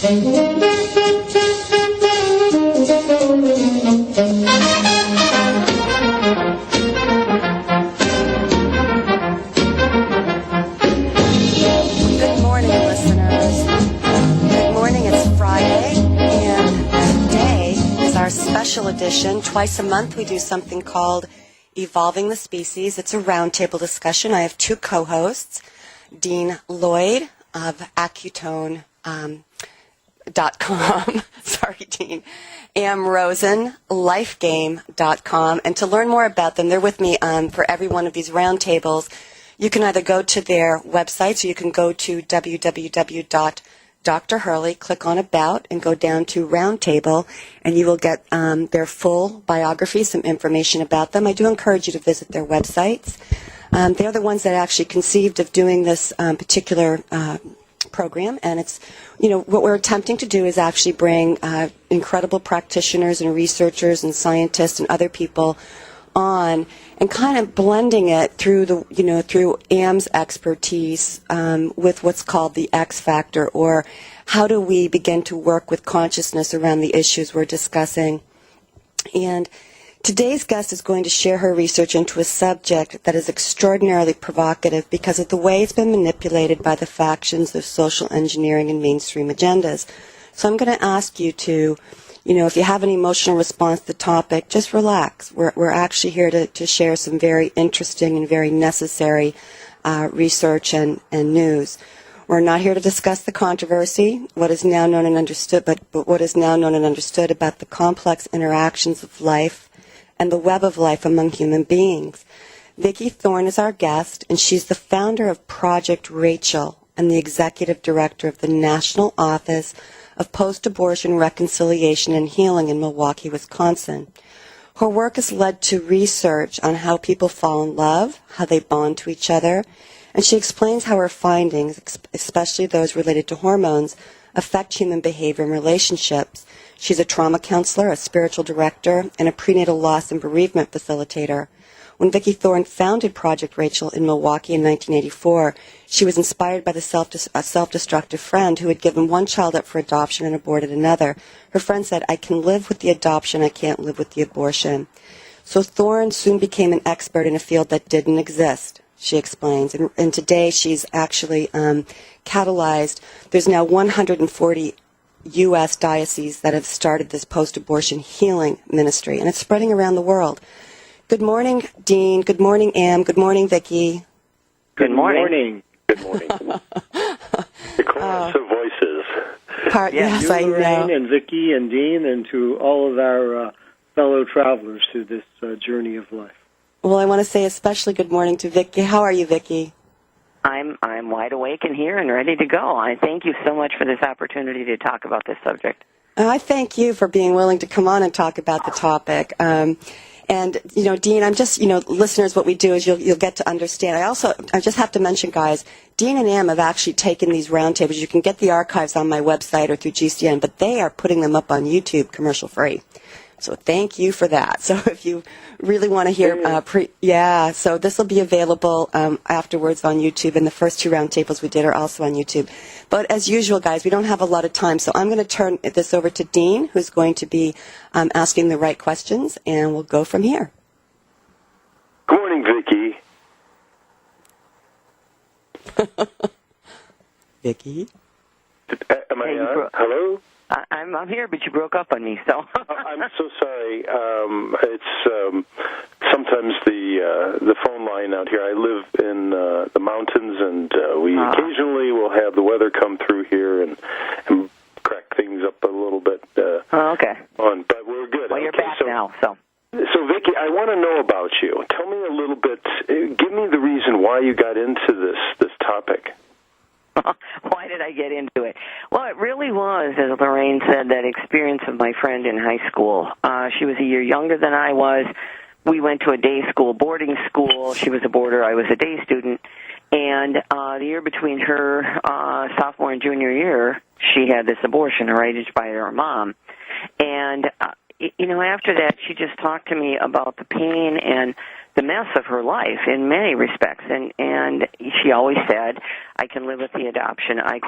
morning, listeners. Good morning. It's Friday, and today is our special edition. Twice a month, we do something called Evolving the Species. It's a roundtable discussion. I have two co-hosts, Dean Lloyd of Accutone.com. Sorry, Dean. Am Rosen, lifegame.com. And to learn more about them, they're with me for every one of these roundtables. You can either go to their websites or you can go to www.Dr. Hurley, click on About, and go down to Roundtable, and you will get their full biography, some information about them. I do encourage you to visit their websites. They're the ones that actually conceived of doing this particular program, and it's, what we're attempting to do is actually bring incredible practitioners and researchers and scientists and other people on and kind of blending it through through AM's expertise with what's called the X factor, or how do we begin to work with consciousness around the issues we're discussing. And today's guest is going to share her research into a subject that is extraordinarily provocative because of the way it's been manipulated by the factions of social engineering and mainstream agendas. So I'm going to ask you to, if you have an emotional response to the topic, just relax. We're actually here to share some very interesting and very necessary research and news. We're not here to discuss the controversy, what is now known and understood, but what is now known and understood about the complex interactions of life and the web of life among human beings. Vicki Thorne is our guest, and she's the founder of Project Rachel and the executive director of the National Office of Post-Abortion Reconciliation and Healing in Milwaukee, Wisconsin. Her work has led to research on how people fall in love, how they bond to each other, and she explains how her findings, especially those related to hormones, affect human behavior and relationships. She's a trauma counselor, a spiritual director, and a prenatal loss and bereavement facilitator. When Vicki Thorne founded Project Rachel in Milwaukee in 1984, she was inspired by a self-destructive friend who had given one child up for adoption and aborted another. Her friend said, "I can live with the adoption, I can't live with the abortion." So Thorne soon became an expert in a field that didn't exist, she explains. And today she's actually catalyzed. There's now 140 U.S. dioceses that have started this post-abortion healing ministry, and it's spreading around the world. Good morning, Dean. Good morning, Am. Good morning, Vicki. Good morning. Good morning. The chorus of voices. Yes, I know. Lorraine and Vicki and Dean, and to all of our fellow travelers through this journey of life. Well, I want to say especially good morning to Vicki. How are you, Vicki? I'm wide awake and here and ready to go. I thank you so much for this opportunity to talk about this subject. I thank you for being willing to come on and talk about the topic. And, Dean, I'm just, listeners, what we do is you'll get to understand. I just have to mention, guys, Dean and Am have actually taken these roundtables. You can get the archives on my website or through GCN, but they are putting them up on YouTube commercial free. So thank you for that. So if you really want to hear, so this will be available afterwards on YouTube, and the first two roundtables we did are also on YouTube. But as usual, guys, we don't have a lot of time, so I'm going to turn this over to Dean, who's going to be asking the right questions, and we'll go from here. Good morning, Vicki. Vicki? Am I on? Hello? I'm here, but you broke up on me, so. I'm so sorry. It's sometimes the phone line out here. I live in the mountains, and we occasionally will have the weather come through here and crack things up a little bit. Okay. But we're good. Well, you're back now, so. So, Vicki, I want to know about you. Tell me a little bit. Give me the reason why you got into this topic. Why did I get into it? Well, it really was, as Lorraine said, that experience of my friend in high school. She was a year younger than I was. We went to a day school, boarding school. She was a boarder. I was a day student. And the year between her sophomore and junior year, she had this abortion arranged by her mom. And, after that, she just talked to me about the pain and the mess of her life in many respects. And she always said, I can live with the adoption. I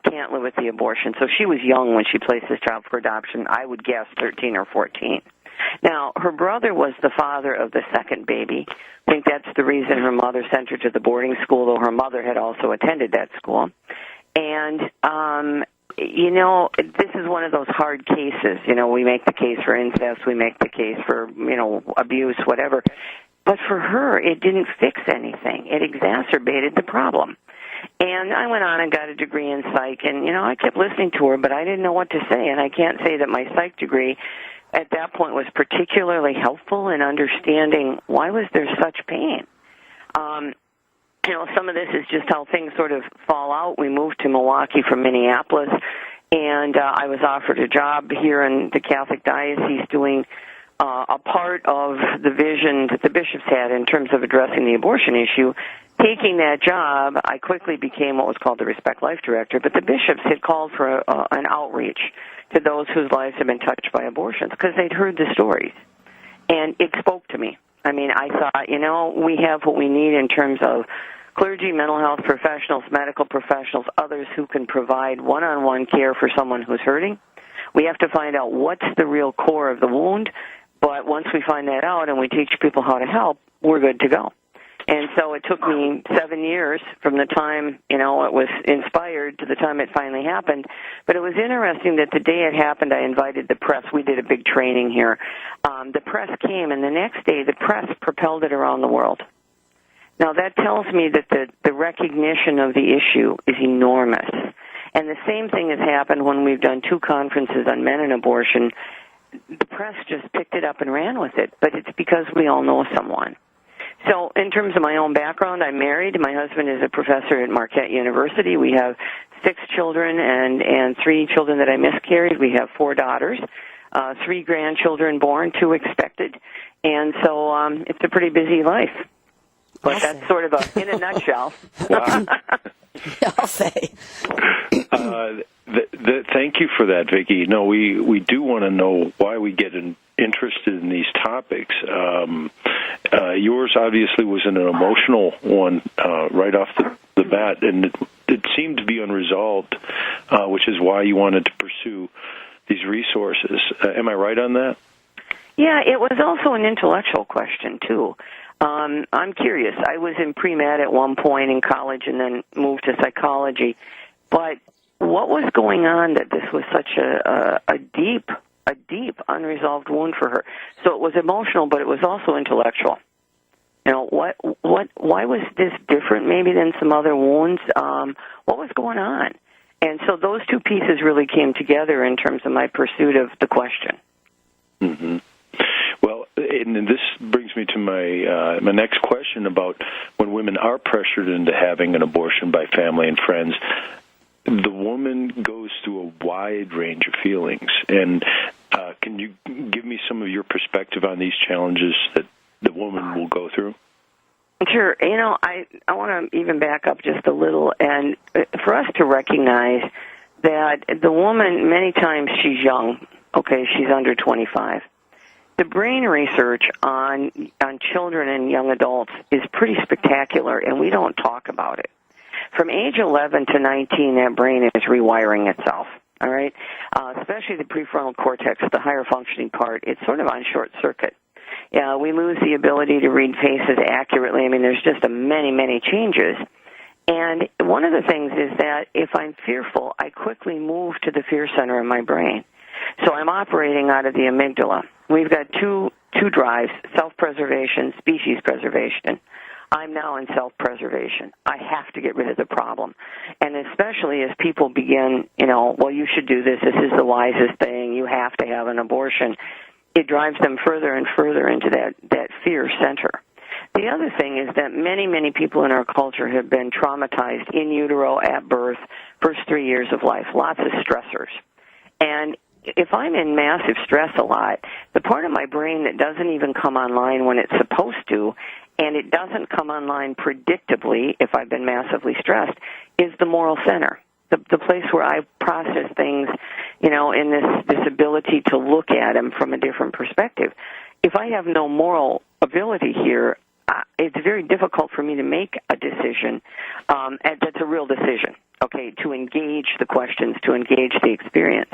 can't live with the abortion. So she was young when she placed this child for adoption. I would guess 13 or 14. Now, her brother was the father of the second baby. I think that's the reason her mother sent her to the boarding school, though her mother had also attended that school. And, this is one of those hard cases. We make the case for incest, we make the case for, abuse, whatever. But for her, it didn't fix anything. It exacerbated the problem. And I went on and got a degree in psych, and, I kept listening to her, but I didn't know what to say. And I can't say that my psych degree at that point was particularly helpful in understanding why was there such pain. Some of this is just how things sort of fall out. We moved to Milwaukee from Minneapolis, and I was offered a job here in the Catholic Diocese doing a part of the vision that the bishops had in terms of addressing the abortion issue. Taking that job, I quickly became what was called the Respect Life Director, but the bishops had called for an outreach to those whose lives had been touched by abortions because they'd heard the stories. And it spoke to me. I mean, I thought, we have what we need in terms of clergy, mental health professionals, medical professionals, others who can provide one-on-one care for someone who's hurting. We have to find out what's the real core of the wound, but once we find that out and we teach people how to help, we're good to go. And so it took me 7 years from the time, it was inspired to the time it finally happened. But it was interesting that the day it happened, I invited the press. We did a big training here. The press came, and the next day the press propelled it around the world. Now, that tells me that the recognition of the issue is enormous. And the same thing has happened when we've done 2 conferences on men and abortion. The press just picked it up and ran with it, but it's because we all know someone. So in terms of my own background, I'm married. My husband is a professor at Marquette University. We have 6 children and 3 children that I miscarried. We have 4 daughters, 3 grandchildren born, 2 expected. And so it's a pretty busy life. But Awesome. That's sort of in a nutshell. Wow. I'll say. Thank you for that, Vicki. No, we do want to know why we get interested in these topics. Yours obviously was an emotional one right off the bat, and it seemed to be unresolved, which is why you wanted to pursue these resources. Am I right on that? Yeah, it was also an intellectual question, too. I'm curious. I was in pre-med at one point in college and then moved to psychology. But what was going on that this was such a deep unresolved wound for her? So it was emotional, but it was also intellectual. Why was this different maybe than some other wounds? What was going on? And so those 2 pieces really came together in terms of my pursuit of the question. Mm-hmm. Well, and this brings me to my next question about when women are pressured into having an abortion by family and friends. The woman goes through a wide range of feelings. And can you give me some of your perspective on these challenges that the woman will go through? Sure. I want to even back up just a little, and for us to recognize that the woman, many times she's young, she's under 25. The brain research on children and young adults is pretty spectacular, and we don't talk about it. From age 11 to 19, that brain is rewiring itself, all right? Especially the prefrontal cortex, the higher functioning part, it's sort of on short circuit. We lose the ability to read faces accurately. I mean, there's just many, many changes. And one of the things is that if I'm fearful, I quickly move to the fear center in my brain. So I'm operating out of the amygdala. We've got two drives, self-preservation, species preservation. I'm now in self-preservation. I have to get rid of the problem. And especially as people begin, well, you should do this. This is the wisest thing. You have to have an abortion. It drives them further and further into that fear center. The other thing is that many, many people in our culture have been traumatized in utero at birth, first 3 years of life, lots of stressors. And if I'm in massive stress a lot, the part of my brain that doesn't even come online when it's supposed to, and it doesn't come online predictably if I've been massively stressed, is the moral center, the place where I process things, in this ability to look at them from a different perspective. If I have no moral ability here, it's very difficult for me to make a decision, and that's a real decision, okay, to engage the questions, to engage the experience.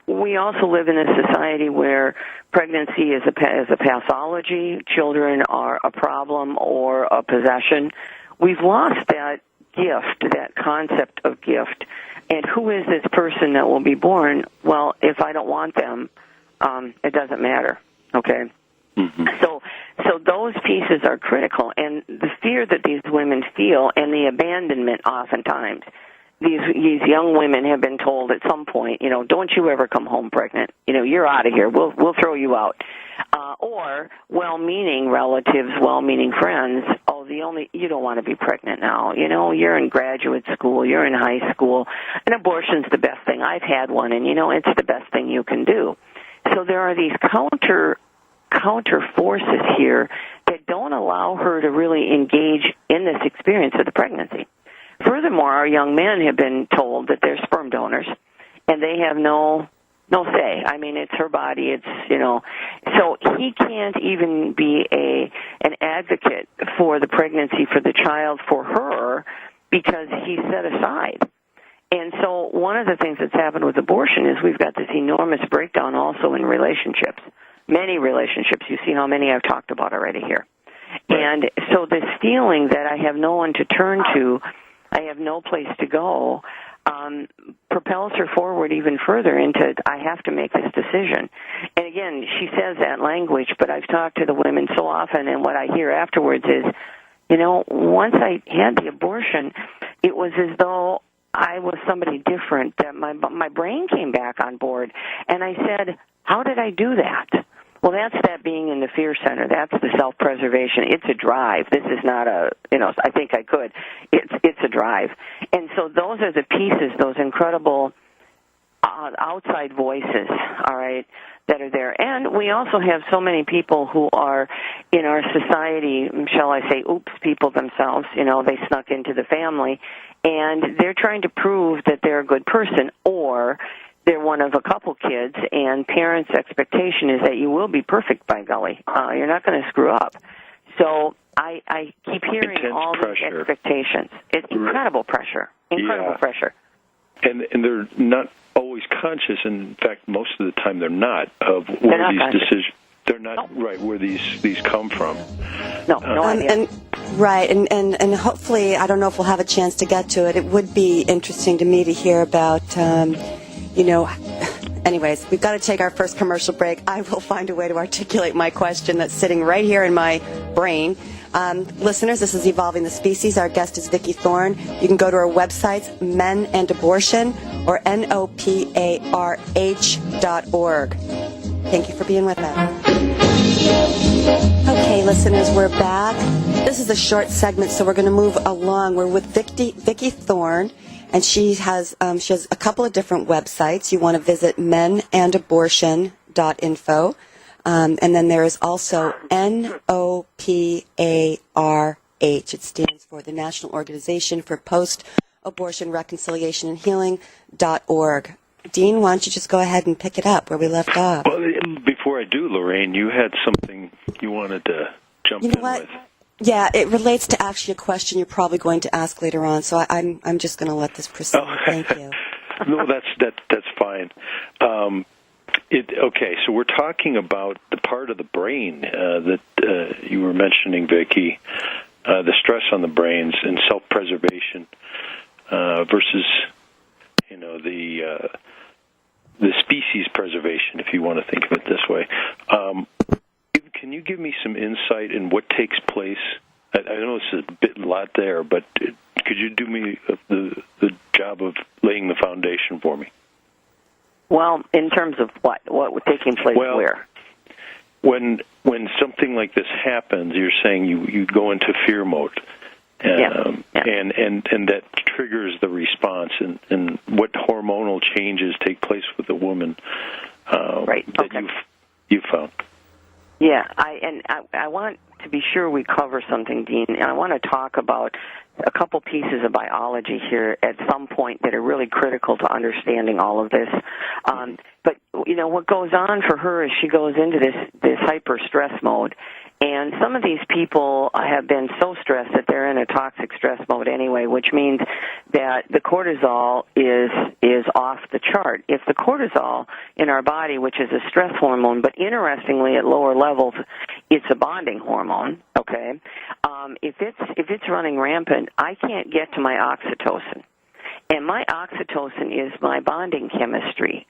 We also live in a society where pregnancy is a pathology, children are a problem or a possession. We've lost that gift, that concept of gift. And who is this person that will be born? Well, if I don't want them, it doesn't matter, okay? Mm-hmm. So those pieces are critical, and the fear that these women feel and the abandonment oftentimes. These young women have been told at some point, don't you ever come home pregnant. You're out of here. We'll throw you out. Or well-meaning relatives, well-meaning friends, you don't want to be pregnant now. You're in graduate school, you're in high school. An abortion's the best thing. I've had one, and it's the best thing you can do. So there are these counter forces here that don't allow her to really engage in this experience of the pregnancy. Furthermore, our young men have been told that they're sperm donors, and they have no say. I mean, it's her body. So he can't even be an advocate for the pregnancy, for the child, for her, because he's set aside. And so one of the things that's happened with abortion is we've got this enormous breakdown also in relationships, many relationships. You see how many I've talked about already here. Right. And so this feeling that I have no one to turn to, I have no place to go, propels her forward even further into, I have to make this decision. And again, she says that language, but I've talked to the women so often, and what I hear afterwards is, once I had the abortion, it was as though I was somebody different, that my brain came back on board. And I said, how did I do that? Well, that's that being in the fear center. That's the self-preservation. It's a drive. This is not I think I could. It's a drive. And so those are the pieces, those incredible outside voices, all right, that are there. And we also have so many people who are in our society, shall I say, people themselves, they snuck into the family, and they're trying to prove that they're a good person, or they're one of a couple kids, and parents' expectation is that you will be perfect, by golly. You're not going to screw up. So I keep hearing intense all pressure. these expectations. It's incredible pressure, pressure. And they're not always conscious. In fact, most of the time they're not, of where these decisions. They're not right where these come from. No idea. And hopefully, I don't know if we'll have a chance to get to it. It would be interesting to me to hear about, anyways, we've got to take our first commercial break. I will find a way to articulate my question that's sitting right here in my brain. Listeners, this is Evolving the Species. Our guest is Vicki Thorne. You can go to our websites, Men and Abortion, or NOPARH.org. Thank you for being with us. Okay, listeners, we're back. This is a short segment, so we're going to move along. We're with Vicki Thorne, and she has a couple of different websites. You want to visit menandabortion.info, and then there is also NOPARH. It stands for the National Organization for Post-Abortion Reconciliation and Healing.org. Dean, why don't you just go ahead and pick it up where we left off? Well, before I do, Lorraine, you had something you wanted to jump in with. Yeah, it relates to actually a question you're probably going to ask later on, so I'm just going to let this proceed. Oh. Thank you. No, that's fine. Okay, so we're talking about the part of the brain that you were mentioning, Vicki, the stress on the brains and self-preservation versus, the species preservation, if you want to think of it this way. Can you give me some insight in what takes place? I know this is a lot there, but could you do me the job of laying the foundation for me? Well, in terms of what taking place where? When something like this happens, you're saying you go into fear mode. And that triggers the response, and what hormonal changes take place with the woman that you've found. Yeah, I want to be sure we cover something, Dean, and I want to talk about a couple pieces of biology here at some point that are really critical to understanding all of this. But what goes on for her is she goes into this hyper stress mode, And some of these people have been so stressed that they're in a toxic stress mode anyway, which means that the cortisol is off the chart. If the cortisol in our body, which is a stress hormone, but interestingly at lower levels, it's a bonding hormone, okay? If it's running rampant, I can't get to my oxytocin. And my oxytocin is my bonding chemistry.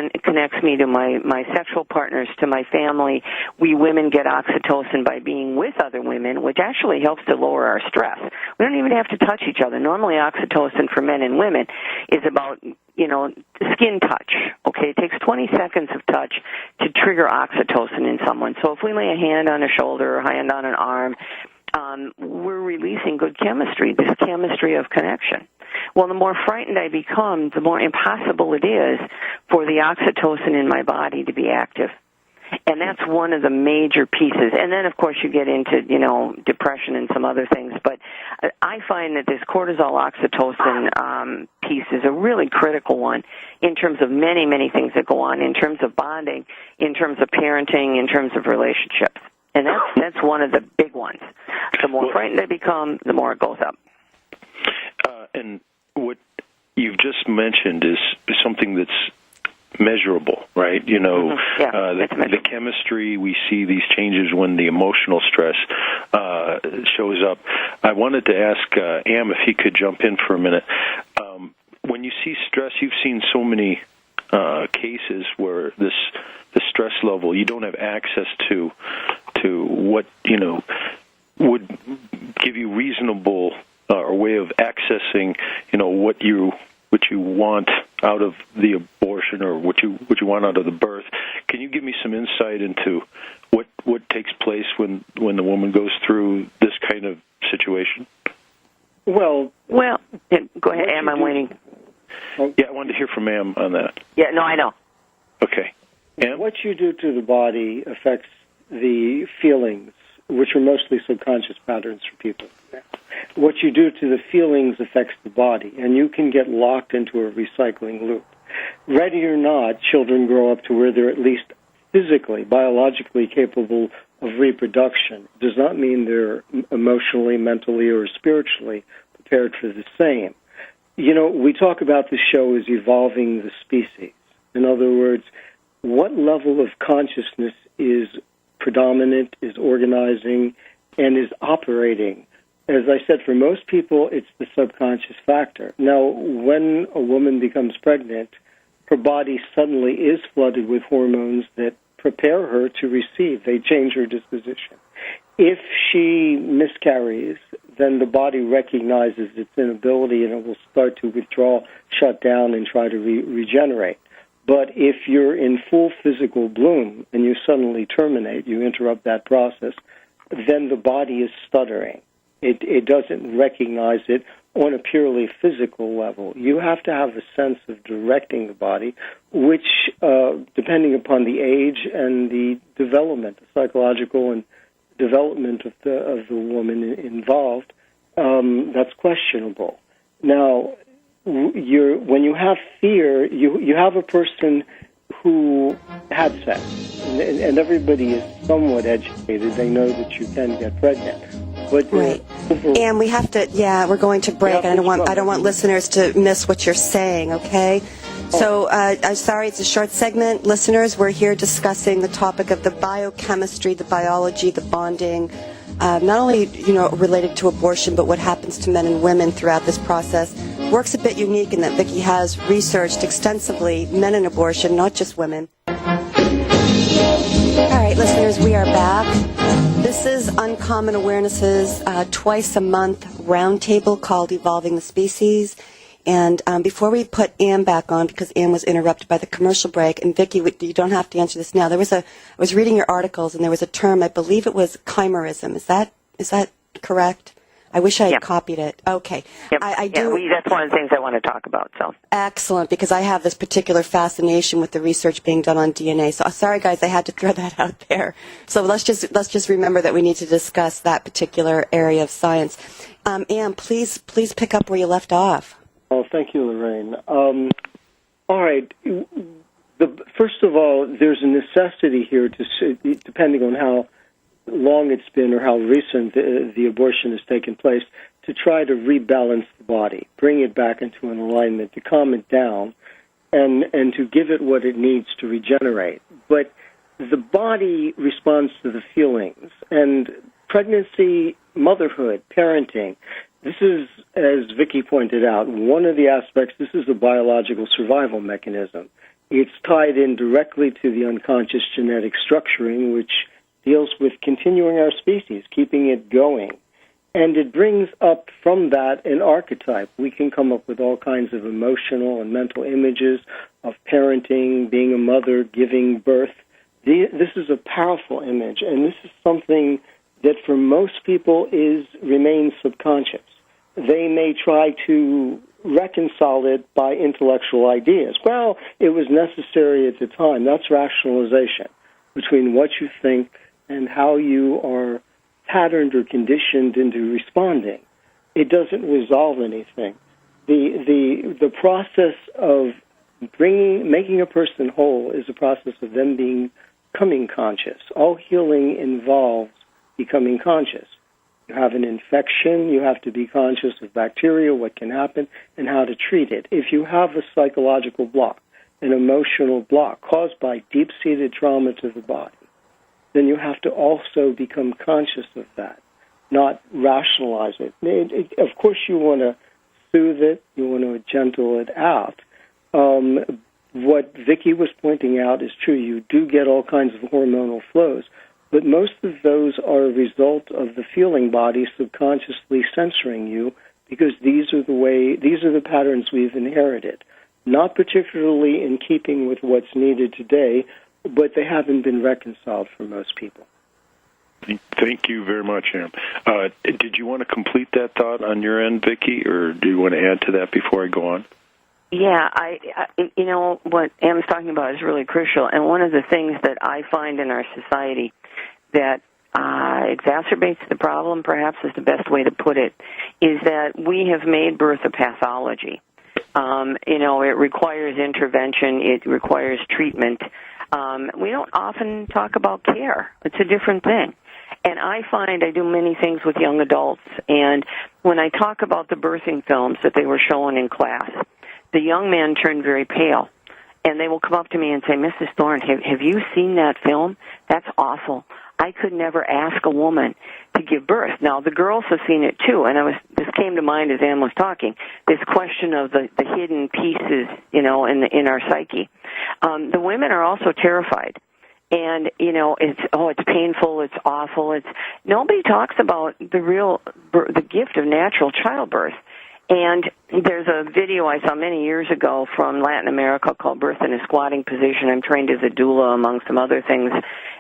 It connects me to my sexual partners, to my family. We women get oxytocin by being with other women, which actually helps to lower our stress. We don't even have to touch each other. Normally, oxytocin for men and women is about, skin touch, okay? It takes 20 seconds of touch to trigger oxytocin in someone. So if we lay a hand on a shoulder or a hand on an arm, we're releasing good chemistry, this chemistry of connection. Well, the more frightened I become, the more impossible it is for the oxytocin in my body to be active. And that's one of the major pieces. And then, of course, you get into, depression and some other things. But I find that this cortisol-oxytocin piece is a really critical one in terms of many, many things that go on, in terms of bonding, in terms of parenting, in terms of relationships. And that's one of the big ones. The more frightened I become, the more it goes up. And what you've just mentioned is something that's measurable, right? The chemistry, we see these changes when the emotional stress shows up. I wanted to ask Am if he could jump in for a minute. When you see stress, you've seen so many cases where the stress level, you don't have access to what would give you reasonable or way of accessing what you want out of the abortion or what you want out of the birth. Can you give me some insight into what takes place when the woman goes through this kind of situation? Well, go ahead, Am. I'm waiting. Yeah, I wanted to hear from Am on that. Yeah, no, I know. Okay. Am? What you do to the body affects the feelings, which are mostly subconscious patterns for people. What you do to the feelings affects the body, and you can get locked into a recycling loop. Ready or not, children grow up to where they're at least physically, biologically capable of reproduction. It does not mean they're emotionally, mentally, or spiritually prepared for the same. We talk about the show as evolving the species. In other words, what level of consciousness is predominant, is organizing, and is operating? As I said, for most people, it's the subconscious factor. Now, when a woman becomes pregnant, her body suddenly is flooded with hormones that prepare her to receive. They change her disposition. If she miscarries, then the body recognizes its inability and it will start to withdraw, shut down, and try to regenerate. But if you're in full physical bloom and you suddenly terminate, you interrupt that process, then the body is stuttering. It doesn't recognize it on a purely physical level. You have to have a sense of directing the body, which, depending upon the age and the development, the psychological and development of the woman involved, that's questionable. Now, when you have fear, you have a person who had sex, and everybody is somewhat educated. They know that you can get pregnant. But right. And we have to, we're going to break, and I don't want listeners to miss what you're saying, okay? So I'm sorry, it's a short segment. Listeners, we're here discussing the topic of the biochemistry, the biology, the bonding, not only, related to abortion, but what happens to men and women throughout this process. Work's a bit unique in that Vicki has researched extensively men and abortion, not just women. All right, listeners, we are back. This is Uncommon Awareness's twice a month roundtable called Evolving the Species. And before we put Ann back on, because Ann was interrupted by the commercial break, and Vicki, you don't have to answer this now. I was reading your articles, and there was a term, I believe it was chimerism. Is that correct? I wish I had copied it. Okay. Yep. I do. That's one of the things I want to talk about. So excellent, because I have this particular fascination with the research being done on DNA. So sorry, guys, I had to throw that out there. So let's just remember that we need to discuss that particular area of science. Ann, please pick up where you left off. Oh, thank you, Lorraine. All right. First of all, there's a necessity here to, depending on how long it's been or how recent the abortion has taken place, to try to rebalance the body, bring it back into an alignment, to calm it down, and to give it what it needs to regenerate. But the body responds to the feelings. And pregnancy, motherhood, parenting, this is, as Vicki pointed out, one of the aspects, this is a biological survival mechanism. It's tied in directly to the unconscious genetic structuring, which deals with continuing our species, keeping it going. And it brings up from that an archetype. We can come up with all kinds of emotional and mental images of parenting, being a mother, giving birth. This is a powerful image, and this is something that for most people remains subconscious. They may try to reconcile it by intellectual ideas. Well, it was necessary at the time. That's rationalization between what you think and how you are patterned or conditioned into responding. It doesn't resolve anything. The process of making a person whole is a process of them becoming conscious. All healing involves becoming conscious. You have an infection, you have to be conscious of bacteria, what can happen, and how to treat it. If you have a psychological block, an emotional block caused by deep-seated trauma to the body, then you have to also become conscious of that, not rationalize it. Of course, you want to soothe it, you want to gentle it out. What Vicki was pointing out is true. You do get all kinds of hormonal flows, but most of those are a result of the feeling body subconsciously censoring you, because these are the patterns we've inherited. Not particularly in keeping with what's needed today, but they haven't been reconciled for most people. Thank you very much, Am. Did you want to complete that thought on your end, Vicki, or do you want to add to that before I go on? Yeah, you know, what Am's talking about is really crucial, and one of the things that I find in our society that exacerbates the problem, perhaps is the best way to put it, is that we have made birth a pathology. You know, it requires intervention, it requires treatment. We don't often talk about care. It's a different thing. And I find I do many things with young adults, and when I talk about the birthing films that they were showing in class, the young men turn very pale, and they will come up to me and say, Mrs. Thorne, have you seen that film? That's awful. I could never ask a woman to give birth. Now, the girls have seen it too, and this came to mind as Ann was talking, this question of the hidden pieces, you know, in our psyche. The women are also terrified. And, you know, it's painful, it's awful. Nobody talks about the gift of natural childbirth. And there's a video I saw many years ago from Latin America called Birth in a Squatting Position. I'm trained as a doula, among some other things,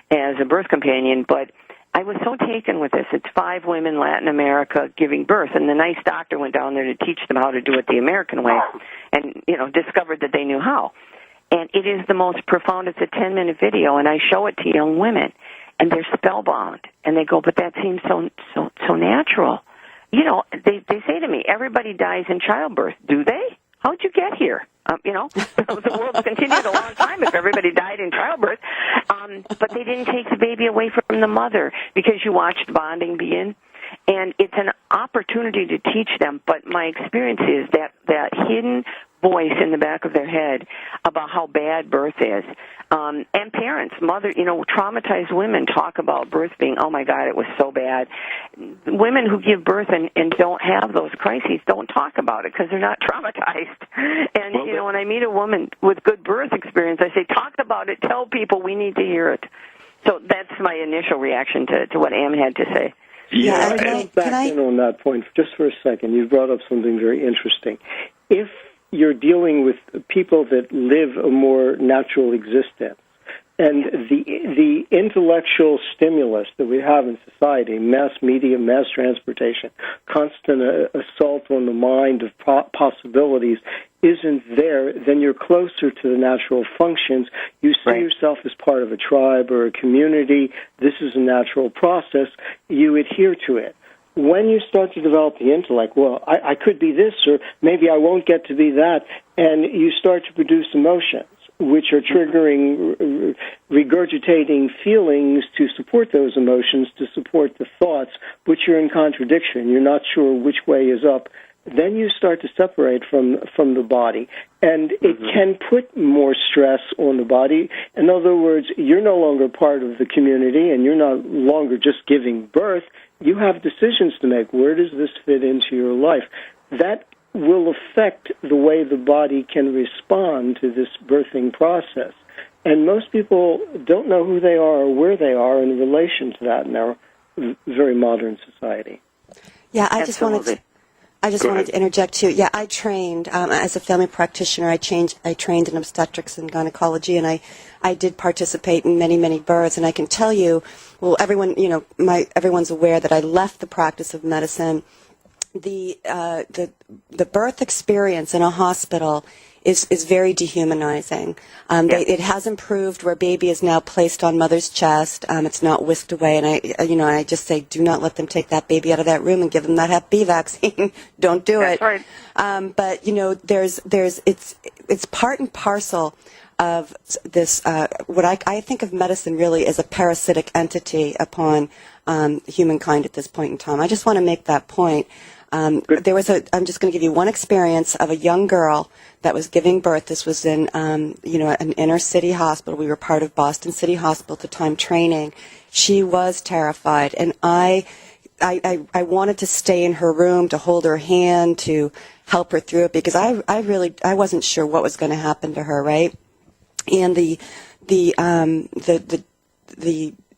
as a birth companion. But I was so taken with this. It's 5 women in Latin America giving birth, and the nice doctor went down there to teach them how to do it the American way and, you know, discovered that they knew how. And it is the most profound. It's a 10-minute video, and I show it to young women, and they're spellbound. And they go, but that seems so natural. You know, they say to me, everybody dies in childbirth. Do they? How'd you get here? You know, the world's continued a long time if everybody died in childbirth. But they didn't take the baby away from the mother because you watched bonding begin. And it's an opportunity to teach them. But my experience is that hidden voice in the back of their head about how bad birth is. And parents, traumatized women talk about birth being, oh my God, it was so bad. Women who give birth and don't have those crises don't talk about it because they're not traumatized. And, when I meet a woman with good birth experience, I say, talk about it, tell people we need to hear it. So that's my initial reaction to what Am had to say. Yeah, I go back in on that point just for a second. You brought up something very interesting. If you're dealing with people that live a more natural existence, and the intellectual stimulus that we have in society, mass media, mass transportation, constant assault on the mind of possibilities, isn't there, then you're closer to the natural functions. You see yourself as part of a tribe or a community. This is a natural process. You adhere to it. When you start to develop the intellect, well, I could be this, or maybe I won't get to be that, and you start to produce emotions. which are triggering, regurgitating feelings to support those emotions, to support the thoughts, which are in contradiction. You're not sure which way is up. Then you start to separate from the body. And it can put more stress on the body. In other words, you're no longer part of the community, and you're no longer just giving birth. You have decisions to make. Where does this fit into your life? That will affect the way the body can respond to this birthing process. And most people don't know who they are or where they are in relation to that in our very modern society. Yeah, I just wanted to interject too. Yeah, I trained as a family practitioner. I trained in obstetrics and gynecology, and I did participate in many births. And I can tell you, well, everyone's aware that I left the practice of medicine. The birth experience in a hospital is very dehumanizing. It has improved where baby is now placed on mother's chest. It's not whisked away, and I just say, do not let them take that baby out of that room and give them that Hep B vaccine. Don't do it. That's right. But it's part and parcel of this. What I think of medicine really as a parasitic entity upon humankind at this point in time. I just want to make that point. I'm just going to give you one experience of a young girl that was giving birth. This was in, an inner city hospital. We were part of Boston City Hospital at the time training. She was terrified, and I wanted to stay in her room to hold her hand to help her through it because I wasn't sure what was going to happen to her, right? And the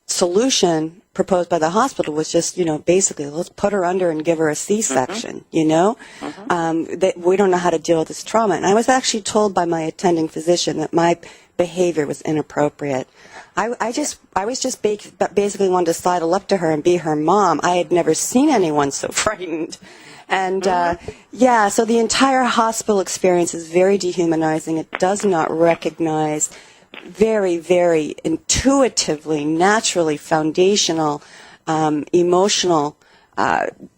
solution proposed by the hospital was just, basically, let's put her under and give her a C-section, that we don't know how to deal with this trauma. And I was actually told by my attending physician that my behavior was inappropriate. I was just basically wanted to sidle up to her and be her mom. I had never seen anyone so frightened. And, so the entire hospital experience is very dehumanizing. It does not recognize very, very intuitively, naturally, foundational, emotional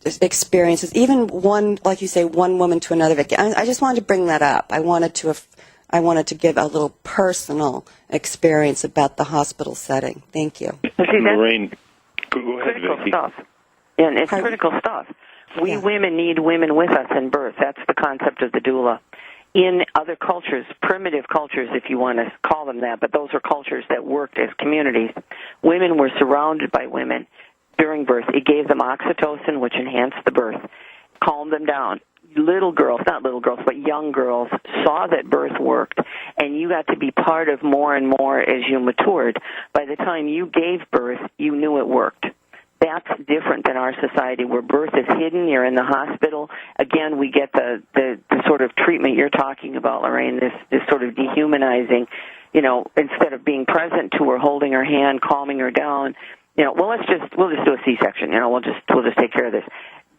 experiences. Even one, like you say, one woman to another. I just wanted to bring that up. I wanted to give a little personal experience about the hospital setting. Thank you. Lorraine, go ahead. Critical stuff. And it's critical stuff. We women need women with us in birth. That's the concept of the doula. In other cultures, primitive cultures, if you want to call them that, but those are cultures that worked as communities, women were surrounded by women during birth. It gave them oxytocin, which enhanced the birth, calmed them down. Little girls, not little girls, but young girls saw that birth worked, and you got to be part of more and more as you matured. By the time you gave birth, you knew it worked. That's different than our society where birth is hidden. You're in the hospital. Again, we get the sort of treatment you're talking about, Lorraine, this sort of dehumanizing, instead of being present to her, holding her hand, calming her down, we'll just do a C-section. We'll just take care of this.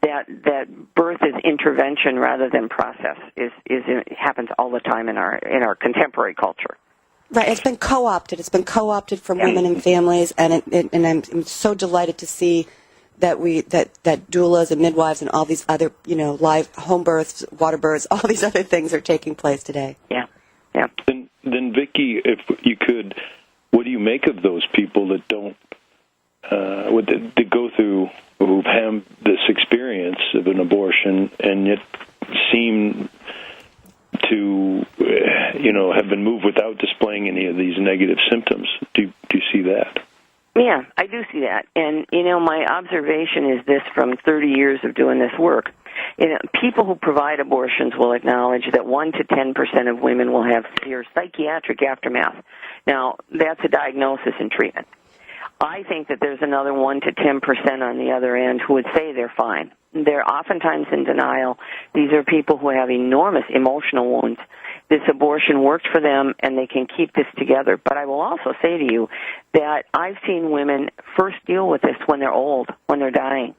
That birth is intervention rather than process it happens all the time in our contemporary culture. Right, it's been co-opted. It's been co-opted from women and families, and I'm so delighted to see that that doulas and midwives and all these other live home births, water births, all these other things are taking place today. Yeah. Then Vicki, if you could, what do you make of those people that don't that go through, who've had this experience of an abortion and yet seem to have been moved without displaying any of these negative symptoms? Do you see that? Yeah, I do see that. And, my observation is this from 30 years of doing this work. People who provide abortions will acknowledge that 1 to 10% of women will have severe psychiatric aftermath. Now, that's a diagnosis and treatment. I think that there's another 1 to 10% on the other end who would say they're fine. They're oftentimes in denial. These are people who have enormous emotional wounds. This abortion worked for them, and they can keep this together. But I will also say to you that I've seen women first deal with this when they're old, when they're dying.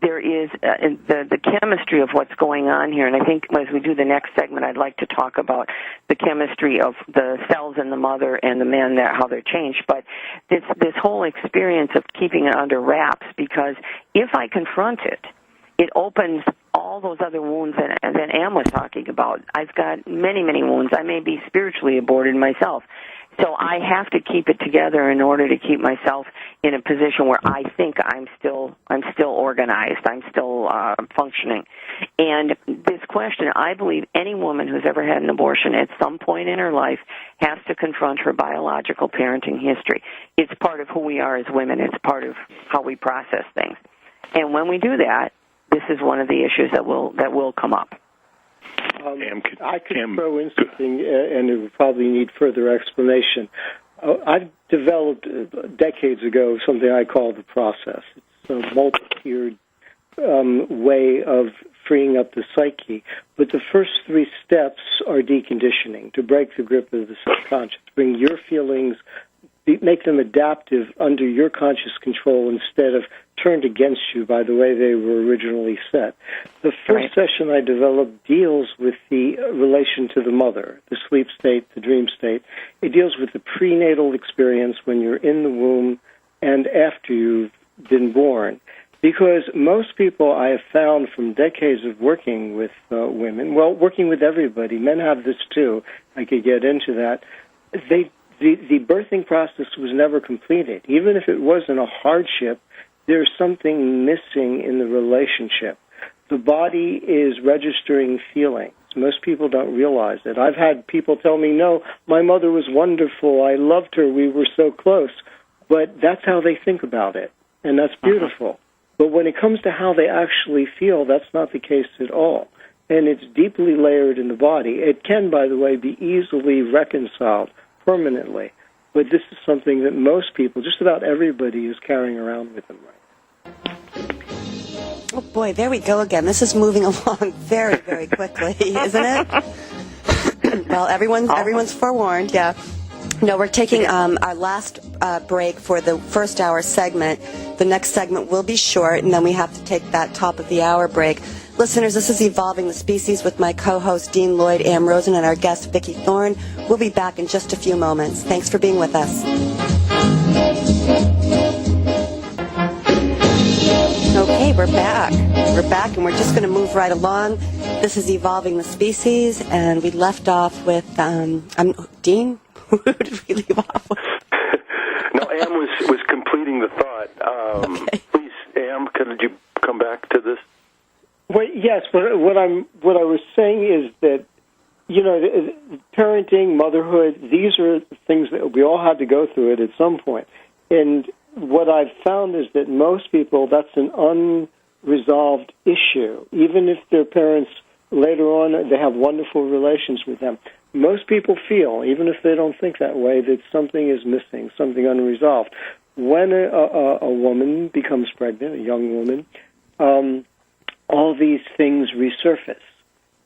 There is the chemistry of what's going on here, and I think as we do the next segment, I'd like to talk about the chemistry of the cells in the mother and the men, how they're changed. But this whole experience of keeping it under wraps, because if I confront it, it opens all those other wounds that Ann was talking about. I've got many, many wounds. I may be spiritually aborted myself. So I have to keep it together in order to keep myself in a position where I think I'm still organized, I'm still functioning. And this question, I believe any woman who's ever had an abortion at some point in her life has to confront her biological parenting history. It's part of who we are as women. It's part of how we process things. And when we do that, this is one of the issues that will come up. I could throw in something, and it would probably need further explanation. I developed decades ago something I call the process. It's a multi-tiered way of freeing up the psyche. But the first 3 steps are deconditioning, to break the grip of the subconscious, bring your feelings, make them adaptive under your conscious control instead of turned against you by the way they were originally set. The first session I developed deals with the relation to the mother, the sleep state, the dream state. It deals with the prenatal experience when you're in the womb and after you've been born. Because most people I have found from decades of working with women, well, working with everybody, men have this too, I could get into that, the birthing process was never completed. Even if it wasn't a hardship, there's something missing in the relationship. The body is registering feelings. Most people don't realize it. I've had people tell me, no, my mother was wonderful, I loved her, we were so close. But that's how they think about it, and that's beautiful. But when it comes to how they actually feel, that's not the case at all. And it's deeply layered in the body. It can, by the way, be easily reconciled permanently. But this is something that most people, just about everybody, is carrying around with them right. Oh, boy, there we go again. This is moving along very, very quickly, isn't it? Well, everyone's forewarned, yeah. No, we're taking our last break for the first hour segment. The next segment will be short, and then we have to take that top of the hour break. Listeners, this is Evolving the Species with my co-host Dean Lloyd, Am Rosen, and our guest Vicki Thorne. We'll be back in just a few moments. Thanks for being with us. Okay, we're back. We're back, and we're just going to move right along. This is Evolving the Species, and we left off with Dean. Who did we leave off with? No, Am was completing the thought. Okay. Please, Am, could you come back to this? Well, yes, but what I was saying is that, you know, parenting, motherhood, these are things that we all had to go through it at some point. And what I've found is that most people, that's an unresolved issue. Even if their parents later on, they have wonderful relations with them. Most people feel, even if they don't think that way, that something is missing, something unresolved. When a woman becomes pregnant, a young woman, all these things resurface.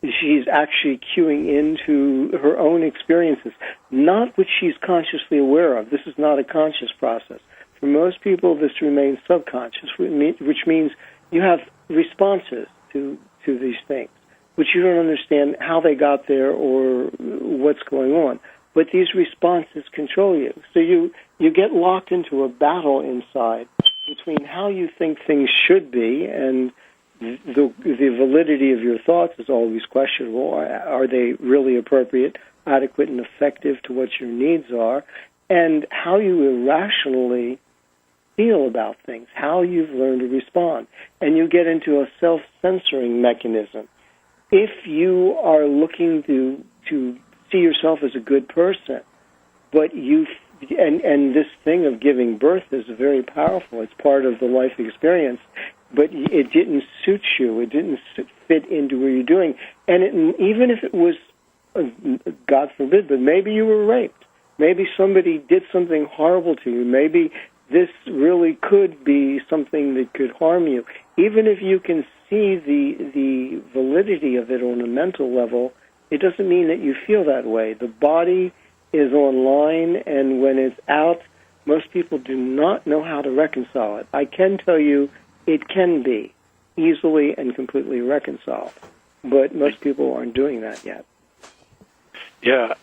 She's actually cueing into her own experiences, not what she's consciously aware of. This is not a conscious process. For most people, this remains subconscious, which means you have responses to these things, but you don't understand how they got there or what's going on. But these responses control you. So you get locked into a battle inside between how you think things should be, and the validity of your thoughts is always questionable. Are they really appropriate, adequate, and effective to what your needs are? And how you irrationally feel about things, how you've learned to respond. And you get into a self-censoring mechanism. If you are looking to see yourself as a good person, but and this thing of giving birth is very powerful. It's part of the life experience, but it didn't suit you. It didn't fit into what you're doing. And even if it was, God forbid, but maybe you were raped. Maybe somebody did something horrible to you. Maybe this really could be something that could harm you. Even if you can see the validity of it on a mental level, it doesn't mean that you feel that way. The body is online, and when it's out, most people do not know how to reconcile it. I can tell you it can be easily and completely reconciled, but most people aren't doing that yet. Yeah,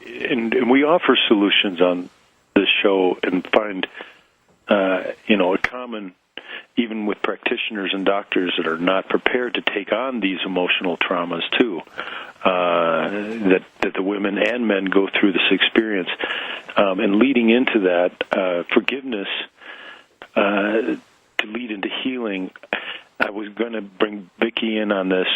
and we offer solutions on this show and find, a common even with practitioners and doctors that are not prepared to take on these emotional traumas too, that the women and men go through this experience. And leading into that, forgiveness to lead into healing, I was going to bring Vicki in on this.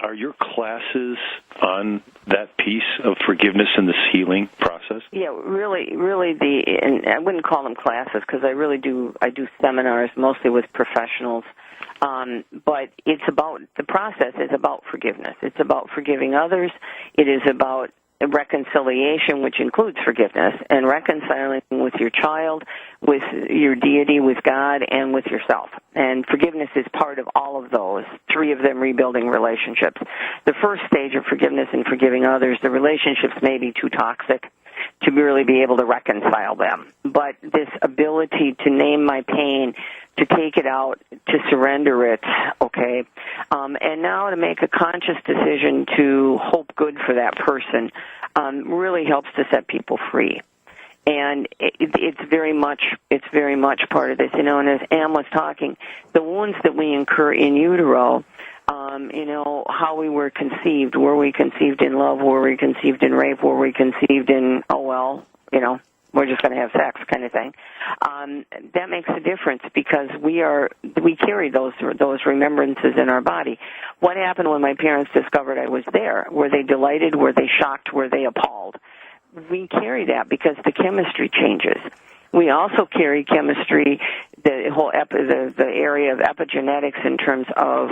Are your classes on that piece of forgiveness in this healing process? Yeah, really, and I wouldn't call them classes because I do seminars mostly with professionals. But it's about, the process is about forgiveness. It's about forgiving others. It is about reconciliation, which includes forgiveness, and reconciling with your child, with your deity, with God, and with yourself. And forgiveness is part of all of those, three of them rebuilding relationships. The first stage of forgiveness and forgiving others, the relationships may be too toxic to really be able to reconcile them. But this ability to name my pain, to take it out, to surrender it, okay, and now to make a conscious decision to hope good for that person really helps to set people free. And it's very much part of this, you know. And as Ann was talking, the wounds that we incur in utero, you know, how we were conceived. Were we conceived in love? Were we conceived in rape? Were we conceived in, oh, well, you know, we're just going to have sex kind of thing. That makes a difference because we carry those remembrances in our body. What happened when my parents discovered I was there? Were they delighted? Were they shocked? Were they appalled? We carry that because the chemistry changes. We also carry chemistry, the whole the area of epigenetics in terms of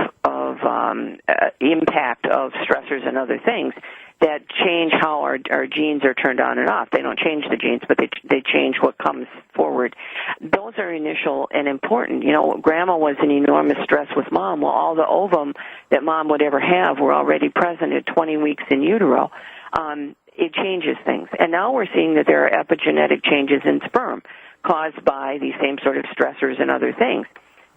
impact of stressors and other things that change how our genes are turned on and off. They don't change the genes, but they change what comes forward. Those are initial and important. You know, Grandma was in enormous stress with Mom. Well, all the ovum that Mom would ever have were already present at 20 weeks in utero. It changes things. And now we're seeing that there are epigenetic changes in sperm caused by these same sort of stressors and other things.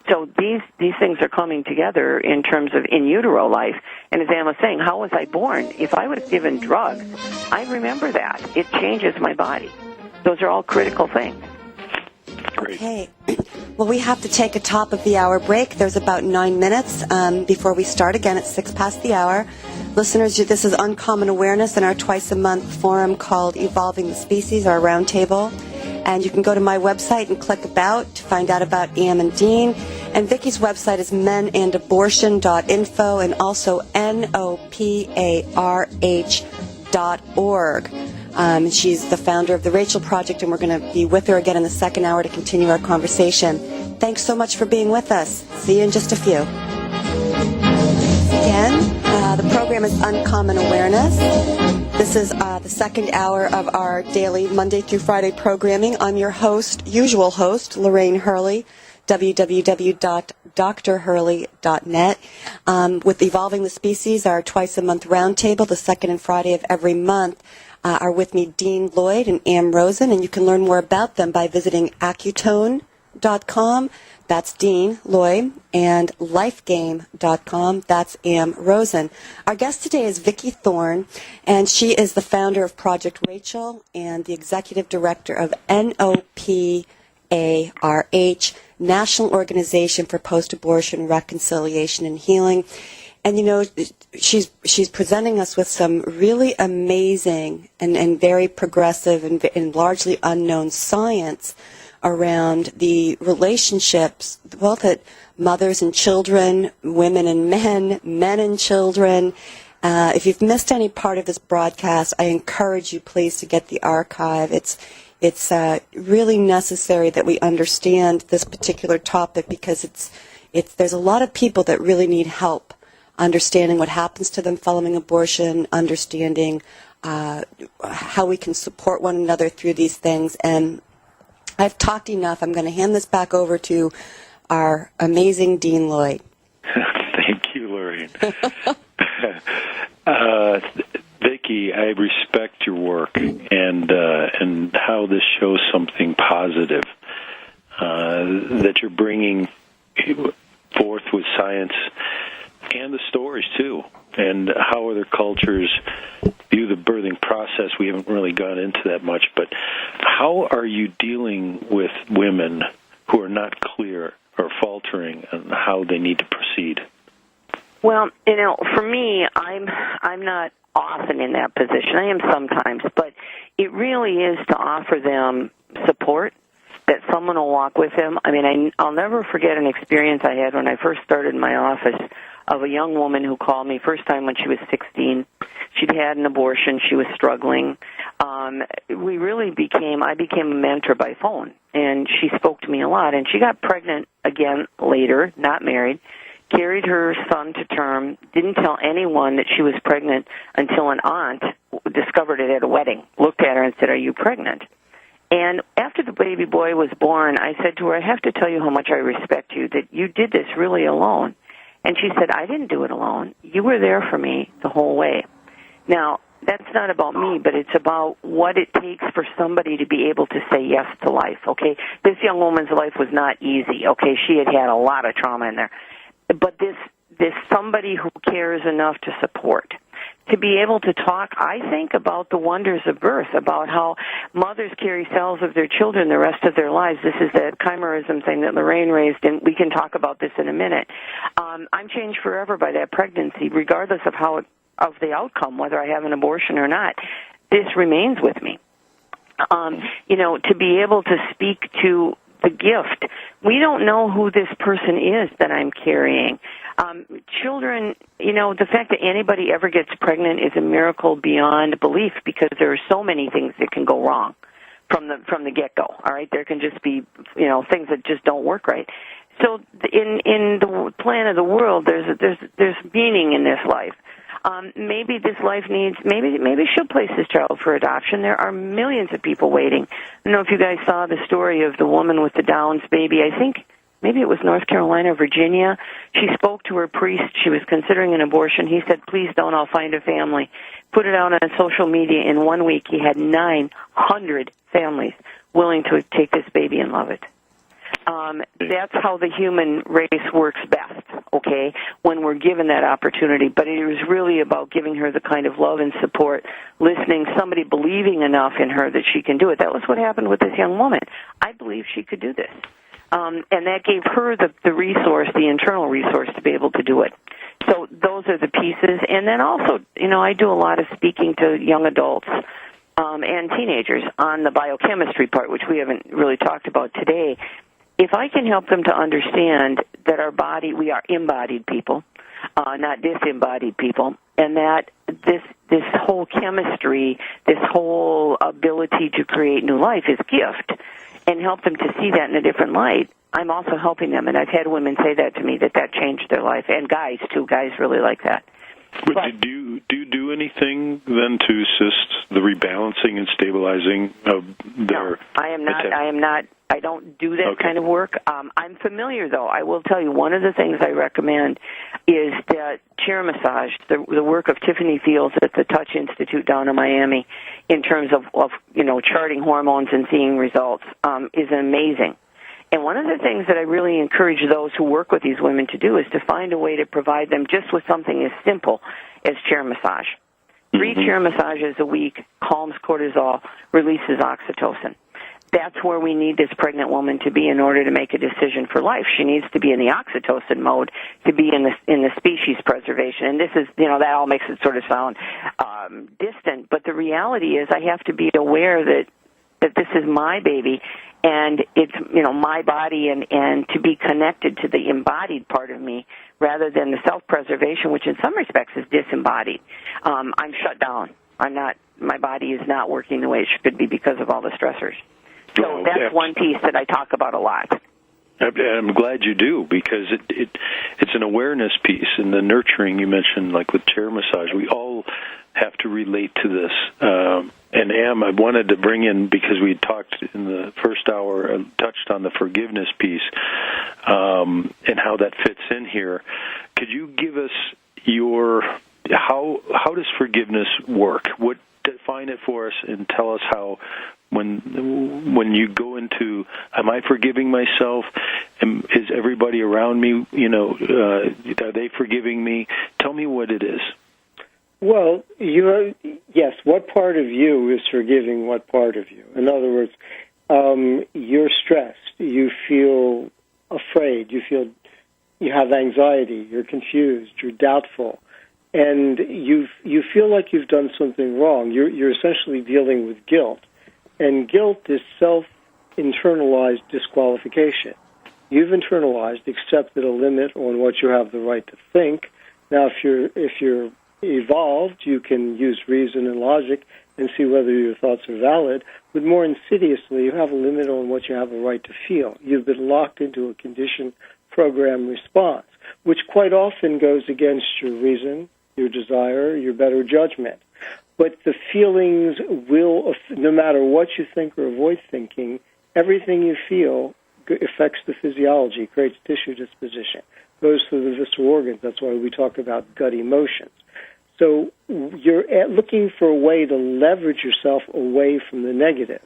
So these things are coming together in terms of in utero life. And as Ann was saying, how was I born? If I was given drugs, I remember that. It changes my body. Those are all critical things. Great. Okay. Well, we have to take a top of the hour break. There's about 9 minutes before we start again at 6 past the hour. Listeners, this is Uncommon Awareness in our twice-a-month forum called Evolving the Species, our roundtable. And you can go to my website and click About to find out about Am and Dean. And Vicki's website is menandabortion.info and also noparh.org. She's the founder of the Rachel Project, and we're going to be with her again in the second hour to continue our conversation. Thanks so much for being with us. See you in just a few. Again, the program is Uncommon Awareness. This is the second hour of our daily Monday through Friday programming. I'm your usual host, Lorraine Hurley, www.drhurley.net. With Evolving the Species, our twice-a-month roundtable, the second and Friday of every month, are with me Dean Lloyd and Am Rosen, and you can learn more about them by visiting Accutone.com. That's Dean Lloyd, and lifegame.com. That's Am Rosen. Our guest today is Vicki Thorne, and she is the founder of Project Rachel and the executive director of NOPARH, National Organization for Post-Abortion Reconciliation and Healing. And, you know, she's presenting us with some really amazing and very progressive and largely unknown science around the relationships, both that mothers and children, women and men, men and children. If you've missed any part of this broadcast, I encourage you, please, to get the archive. It's really necessary that we understand this particular topic because there's a lot of people that really need help understanding what happens to them following abortion, understanding how we can support one another through these things. And I've talked enough. I'm going to hand this back over to our amazing Dean Lloyd. Thank you, Lorraine. Vicki, I respect your work and how this shows something positive that you're bringing forth with science and the stories, too, and how other cultures view the birthing process. We haven't really gone into that much, but how are you dealing with women who are not clear or faltering on how they need to proceed? Well, for me, I'm not often in that position. I am sometimes, but it really is to offer them support, that someone will walk with them. I mean, I'll never forget an experience I had when I first started in my office of a young woman who called me first time when she was 16. She'd had an abortion. She was struggling. I became a mentor by phone, and she spoke to me a lot. And she got pregnant again later, not married, carried her son to term, didn't tell anyone that she was pregnant until an aunt discovered it at a wedding, looked at her and said, "Are you pregnant?" And after the baby boy was born, I said to her, "I have to tell you how much I respect you, that you did this really alone." And she said, "I didn't do it alone. You were there for me the whole way." Now, that's not about me, but it's about what it takes for somebody to be able to say yes to life, okay? This young woman's life was not easy, okay? She had a lot of trauma in there. But this somebody who cares enough to support, to be able to talk, I think, about the wonders of birth, about how mothers carry cells of their children the rest of their lives. This is that chimerism thing that Lorraine raised, and we can talk about this in a minute. I'm changed forever by that pregnancy, regardless of the outcome, whether I have an abortion or not. This remains with me. To be able to speak to the gift. We don't know who this person is that I'm carrying. Children, the fact that anybody ever gets pregnant is a miracle beyond belief, because there are so many things that can go wrong from the get-go. All right, there can just be things that just don't work right. So in the plan of the world, there's meaning in this life. Maybe this life needs, maybe she'll place this child for adoption. There are millions of people waiting. I don't know if you guys saw the story of the woman with the Downs baby. I think maybe it was North Carolina or Virginia. She spoke to her priest. She was considering an abortion. He said, "Please don't, I'll find a family." Put it out on social media. In 1 week, he had 900 families willing to take this baby and love it. That's how the human race works best, okay, when we're given that opportunity. But it was really about giving her the kind of love and support, listening, somebody believing enough in her that she can do it. That was what happened with this young woman. I believe she could do this. And that gave her the resource, the internal resource, to be able to do it. So those are the pieces. And then also, I do a lot of speaking to young adults and teenagers on the biochemistry part, which we haven't really talked about today. If I can help them to understand that our body, we are embodied people, not disembodied people, and that this whole chemistry, this whole ability to create new life is gift, and help them to see that in a different light, I'm also helping them. And I've had women say that to me, that changed their life, and guys, too. Guys really like that. But do you do anything then to assist the rebalancing and stabilizing of their... No, I am not. I don't do that kind of work. I'm familiar, though. I will tell you, one of the things I recommend is that chair massage, the work of Tiffany Fields at the Touch Institute down in Miami, in terms of charting hormones and seeing results, is amazing. And one of the things that I really encourage those who work with these women to do is to find a way to provide them just with something as simple as chair massage. 3 chair massages a week calms cortisol, releases oxytocin. That's where we need this pregnant woman to be in order to make a decision for life. She needs to be in the oxytocin mode to be in the species preservation. And this is, that all makes it sort of sound distant. But the reality is I have to be aware that this is my baby, and it's, my body, and to be connected to the embodied part of me rather than the self-preservation, which in some respects is disembodied. I'm shut down. My body is not working the way it should be because of all the stressors. So that's one piece that I talk about a lot. I'm glad you do, because it's an awareness piece, and the nurturing you mentioned, like with chair massage. We all have to relate to this. And I wanted to bring in, because we talked in the first hour and touched on the forgiveness piece and how that fits in here. Could you give us how does forgiveness work? Define it for us and tell us how. When you go into, am I forgiving myself? Is everybody around me, are they forgiving me? Tell me what it is. Well, yes, what part of you is forgiving what part of you? In other words, you're stressed. You feel afraid, you have anxiety, you're confused, you're doubtful, and you feel like you've done something wrong. You're essentially dealing with guilt, and guilt is self-internalized disqualification. You've internalized, accepted a limit on what you have the right to think. Now, if you're evolved, you can use reason and logic and see whether your thoughts are valid. But more insidiously, you have a limit on what you have a right to feel. You've been locked into a conditioned program response, which quite often goes against your reason, your desire, your better judgment. But the feelings will, no matter what you think or avoid thinking, everything you feel affects the physiology, creates tissue disposition, goes through the visceral organs. That's why we talk about gut emotions. So you're looking for a way to leverage yourself away from the negative.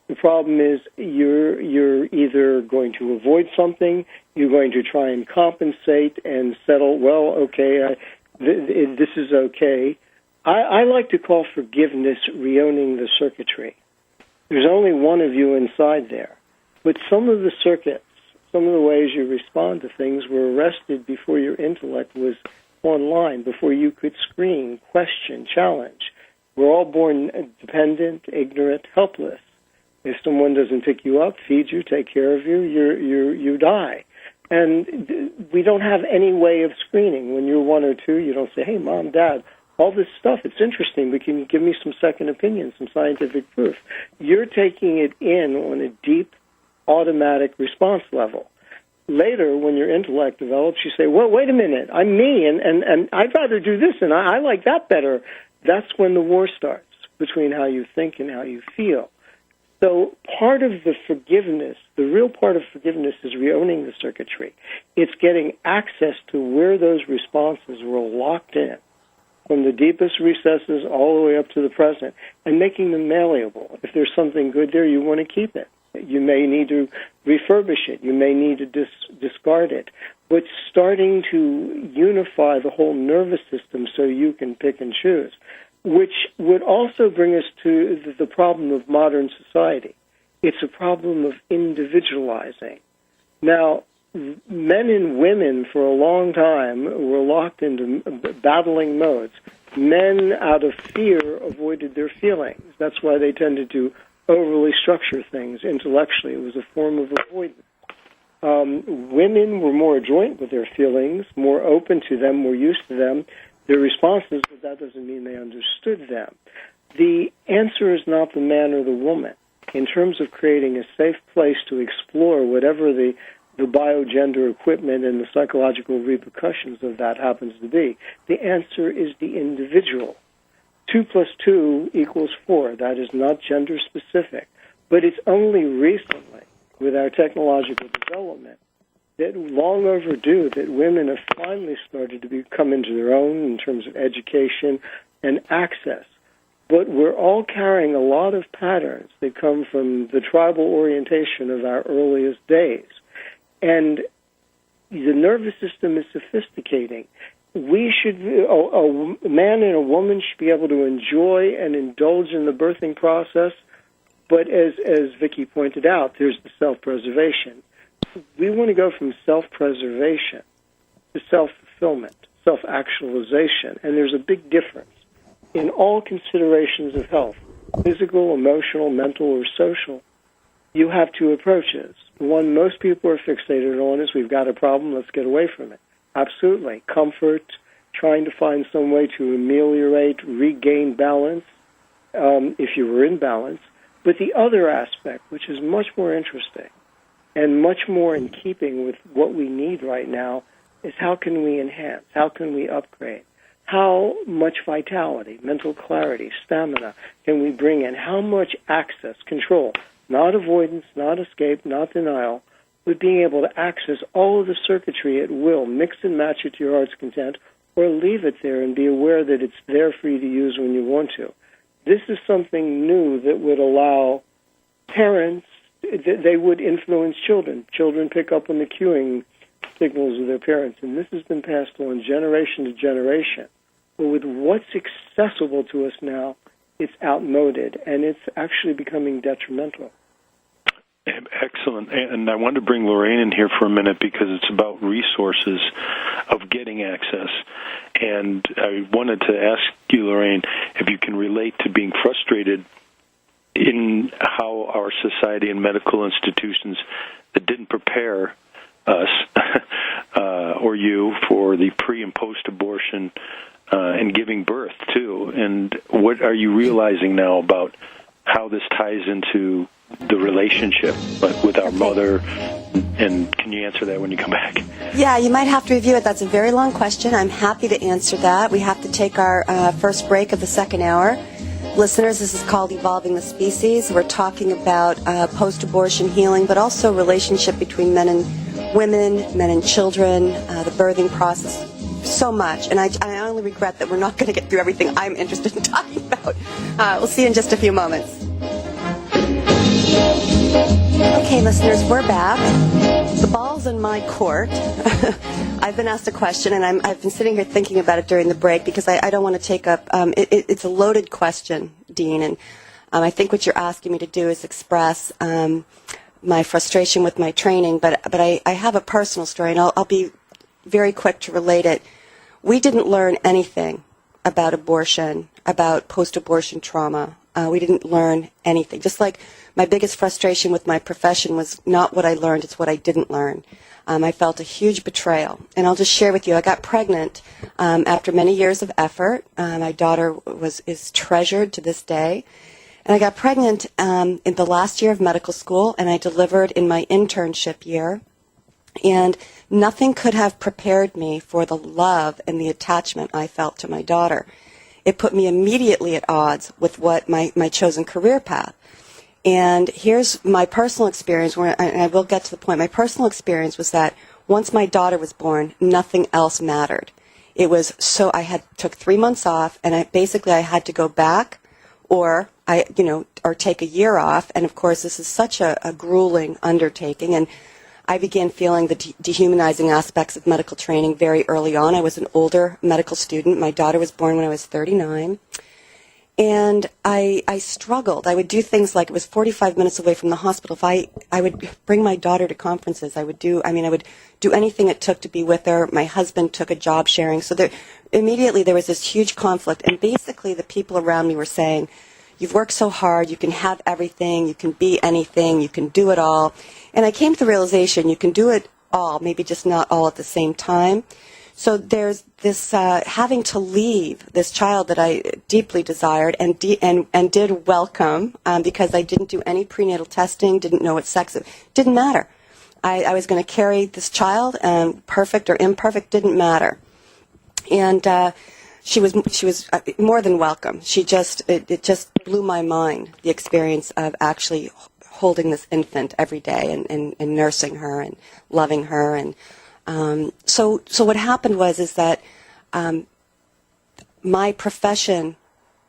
The problem is you're either going to avoid something, you're going to try and compensate and settle, well, okay, this is okay. I like to call forgiveness reowning the circuitry. There's only one of you inside there. But some of the circuits, some of the ways you respond to things were arrested before your intellect was online, before you could screen, question, challenge. We're all born dependent, ignorant, helpless. If someone doesn't pick you up, feed you, take care of you, you die. And we don't have any way of screening. When you're 1 or 2, you don't say, hey, Mom, Dad, all this stuff, it's interesting. Can you give me some second opinion, some scientific proof? You're taking it in on a deep, automatic response level. Later, when your intellect develops, you say, well, wait a minute, I'm me, and I'd rather do this, and I like that better. That's when the war starts between how you think and how you feel. So part of the forgiveness, the real part of forgiveness is reowning the circuitry. It's getting access to where those responses were locked in, from the deepest recesses all the way up to the present, and making them malleable. If there's something good there, you want to keep it. You may need to refurbish it. You may need to discard it. But starting to unify the whole nervous system so you can pick and choose, which would also bring us to the problem of modern society. It's a problem of individualizing. Now, men and women for a long time were locked into battling modes. Men, out of fear, avoided their feelings. That's why they tended to overly structure things intellectually. It was a form of avoidance. Women were more adroit with their feelings, more open to them, more used to them, their responses, but that doesn't mean they understood them. The answer is not the man or the woman. In terms of creating a safe place to explore whatever the biogender equipment and the psychological repercussions of that happens to be, the answer is the individual. 2 plus 2 equals 4. That is not gender specific. But it's only recently, with our technological development, that long overdue that women have finally started to come into their own in terms of education and access. But we're all carrying a lot of patterns that come from the tribal orientation of our earliest days. And the nervous system is sophisticating. We should, a man and a woman should be able to enjoy and indulge in the birthing process, but as Vicki pointed out, there's the self-preservation. We want to go from self-preservation to self-fulfillment, self-actualization, and there's a big difference in all considerations of health, physical, emotional, mental, or social. You have 2 approaches. The one most people are fixated on is we've got a problem, let's get away from it. Absolutely. Comfort, trying to find some way to ameliorate, regain balance, if you were in balance. But the other aspect, which is much more interesting and much more in keeping with what we need right now, is how can we enhance? How can we upgrade? How much vitality, mental clarity, stamina can we bring in? How much access, control, not avoidance, not escape, not denial, but being able to access all of the circuitry at will, mix and match it to your heart's content, or leave it there and be aware that it's there for you to use when you want to. This is something new that would allow parents, they would influence children. Children pick up on the cueing signals of their parents, and this has been passed on generation to generation. But with what's accessible to us now, it's outmoded, and it's actually becoming detrimental. Excellent. And I wanted to bring Lorraine in here for a minute because it's about resources of getting access. And I wanted to ask you, Lorraine, if you can relate to being frustrated in how our society and medical institutions that didn't prepare us or you for the pre- and post-abortion and giving birth, too. And what are you realizing now about how this ties into the relationship with our mother? And can you answer that when you come back? Yeah, you might have to review it. That's a very long question. I'm happy to answer that. We have to take our first break of the second hour. Listeners, this is called Evolving the Species. We're talking about post-abortion healing, but also relationship between men and women, men and children, the birthing process, so much. And I only regret that we're not going to get through everything I'm interested in talking about. We'll see you in just a few moments. Okay, listeners, we're back. The ball's in my court. I've been asked a question, and I've been sitting here thinking about it during the break because I don't want to take up it's a loaded question, Dean, and I think what you're asking me to do is express my frustration with my training, but I have a personal story, and I'll be very quick to relate it. We didn't learn anything about abortion, about post-abortion trauma. We didn't learn anything. Just like my biggest frustration with my profession was not what I learned, it's what I didn't learn. I felt a huge betrayal. And I'll just share with you, I got pregnant after many years of effort. My daughter is treasured to this day. And I got pregnant in the last year of medical school, and I delivered in my internship year. And nothing could have prepared me for the love and the attachment I felt to my daughter. It put me immediately at odds with what my chosen career path. And here's my personal experience, and I will get to the point. My personal experience was that once my daughter was born, nothing else mattered. It was so I took 3 months off, and I had to go back, or take a year off. And of course, this is such a grueling undertaking, and I began feeling the dehumanizing aspects of medical training very early on. I was an older medical student. My daughter was born when I was 39. And I struggled. I would do things like, it was 45 minutes away from the hospital. If I would bring my daughter to conferences. I would do anything it took to be with her. My husband took a job sharing. So immediately there was this huge conflict. And basically the people around me were saying, you've worked so hard, you can have everything, you can be anything, you can do it all. And I came to the realization you can do it all, maybe just not all at the same time. So there's this having to leave this child that I deeply desired and did welcome because I didn't do any prenatal testing, didn't know what sex it didn't matter. I was going to carry this child, perfect or imperfect didn't matter. And she was more than welcome. It just blew my mind, the experience of actually holding this infant every day and nursing her and loving her. And so what happened is that my profession,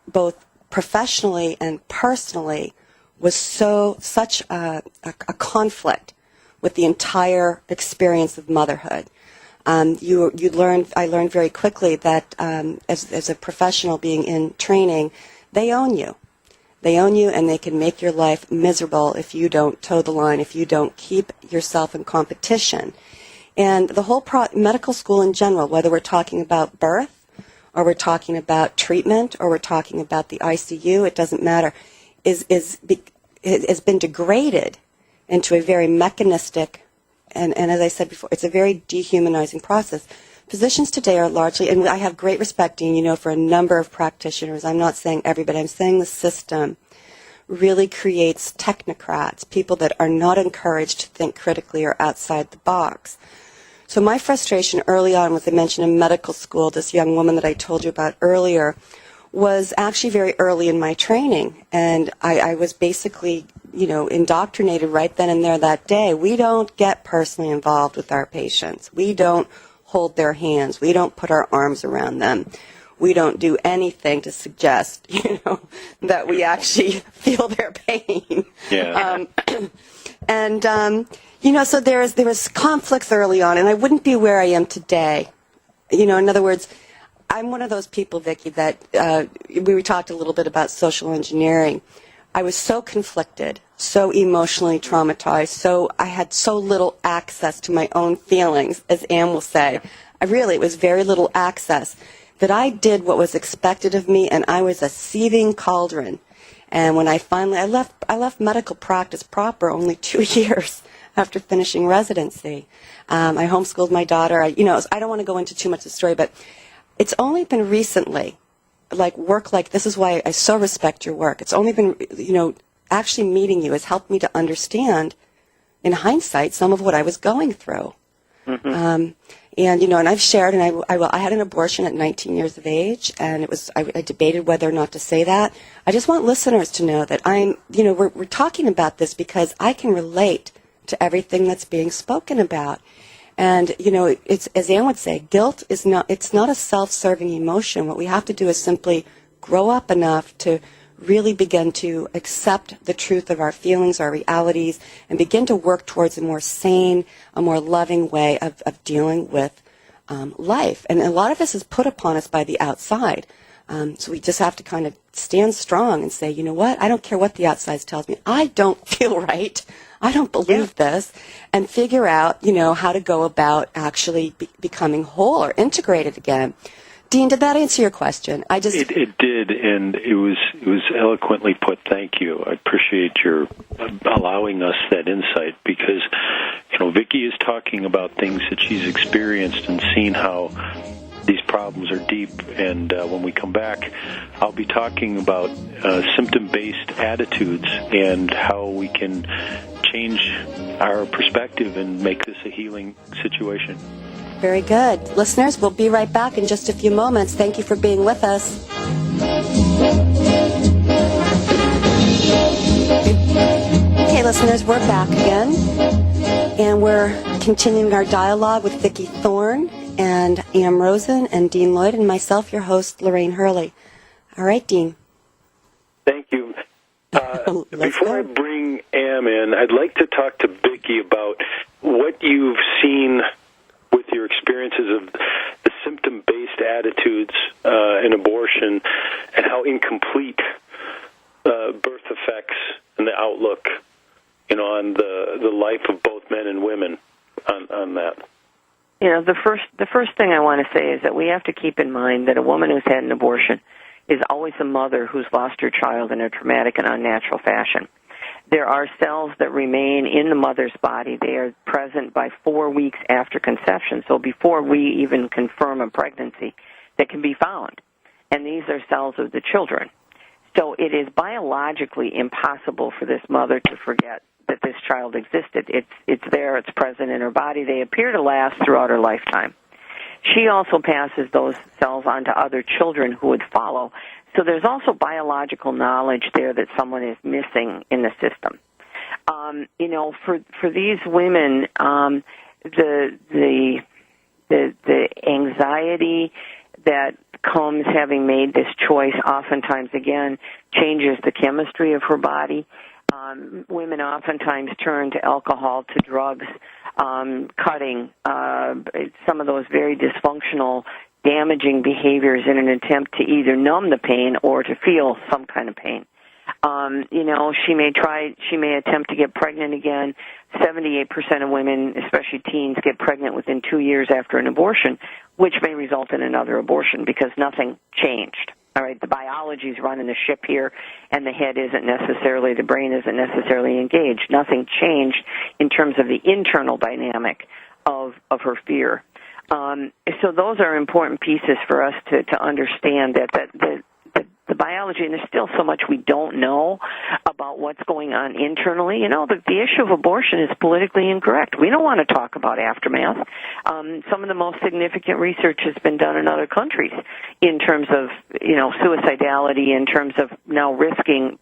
both professionally and personally, was such a conflict with the entire experience of motherhood. I learned very quickly that as a professional being in training, they own you. They own you, and they can make your life miserable if you don't toe the line, if you don't keep yourself in competition. And the whole medical school in general, whether we're talking about birth or we're talking about treatment or we're talking about the ICU, it doesn't matter, has been degraded into a very mechanistic, and as I said before, it's a very dehumanizing process. Physicians today are largely, and I have great respect, Dean, for a number of practitioners. I'm not saying everybody. I'm saying the system really creates technocrats, people that are not encouraged to think critically or outside the box. So my frustration early on, as I mentioned in medical school, this young woman that I told you about earlier, was actually very early in my training. And I was basically, indoctrinated right then and there that day. We don't get personally involved with our patients. We don't hold their hands. We don't put our arms around them. We don't do anything to suggest, that we actually feel their pain. Yeah. So there was conflicts early on, and I wouldn't be where I am today. In other words, I'm one of those people, Vicki, that we talked a little bit about social engineering. I was so conflicted, so emotionally traumatized, so I had so little access to my own feelings, as Anne will say. It was very little access, that I did what was expected of me, and I was a seething cauldron. And when I left medical practice proper only 2 years after finishing residency. I homeschooled my daughter. I don't want to go into too much of the story, but it's only been recently, like work like this is why I so respect your work. It's only been, actually meeting you has helped me to understand, in hindsight, some of what I was going through. Mm-hmm. And I've shared, and I had an abortion at 19 years of age, and I debated whether or not to say that. I just want listeners to know that we're talking about this because I can relate to everything that's being spoken about. And, it's, as Anne would say, guilt it's not a self-serving emotion. What we have to do is simply grow up enough to really begin to accept the truth of our feelings, our realities, and begin to work towards a more sane, a more loving way of dealing with life. And a lot of this is put upon us by the outside. So we just have to kind of stand strong and say, you know what, I don't care what the outside tells me. I don't feel right. I don't believe this. And figure out, how to go about actually becoming whole or integrated again. Dean, did that answer your question? It did, and it was eloquently put. Thank you. I appreciate your allowing us that insight because, Vicki is talking about things that she's experienced and seen how these problems are deep. And when we come back, I'll be talking about symptom-based attitudes and how we can change our perspective and make this a healing situation. Very good. Listeners, we'll be right back in just a few moments. Thank you for being with us. Okay, listeners, we're back again. And we're continuing our dialogue with Vicki Thorne and Ann Rosen and Dean Lloyd and myself, your host, Lorraine Hurley. All right, Dean. Thank you. Before I bring Am in, I'd like to talk to Vicki about what you've seen with your experiences of the symptom-based attitudes in abortion and how incomplete birth effects and the outlook, on the life of both men and women on that. The first thing I want to say is that we have to keep in mind that a woman who's had an abortion is always a mother who's lost her child in a traumatic and unnatural fashion. There are cells that remain in the mother's body. They are present by 4 weeks after conception, so before we even confirm a pregnancy, that can be found. And these are cells of the children. So it is biologically impossible for this mother to forget that this child existed. It's there, it's present in her body. They appear to last throughout her lifetime. She also passes those cells on to other children who would follow. So there's also biological knowledge there that someone is missing in the system. For these women, the anxiety that comes having made this choice oftentimes, again, changes the chemistry of her body. Women oftentimes turn to alcohol, to drugs, cutting, some of those very dysfunctional, damaging behaviors in an attempt to either numb the pain or to feel some kind of pain. She may attempt to get pregnant again. 78% of women, especially teens, get pregnant within 2 years after an abortion, which may result in another abortion because nothing changed. All right, the biology's running the ship here, and the brain isn't necessarily engaged. Nothing changed in terms of the internal dynamic of her fear. So those are important pieces for us to understand that the biology, and there's still so much we don't know about what's going on internally. The issue of abortion is politically incorrect. We don't want to talk about aftermath. Some of the most significant research has been done in other countries in terms of, suicidality, in terms of now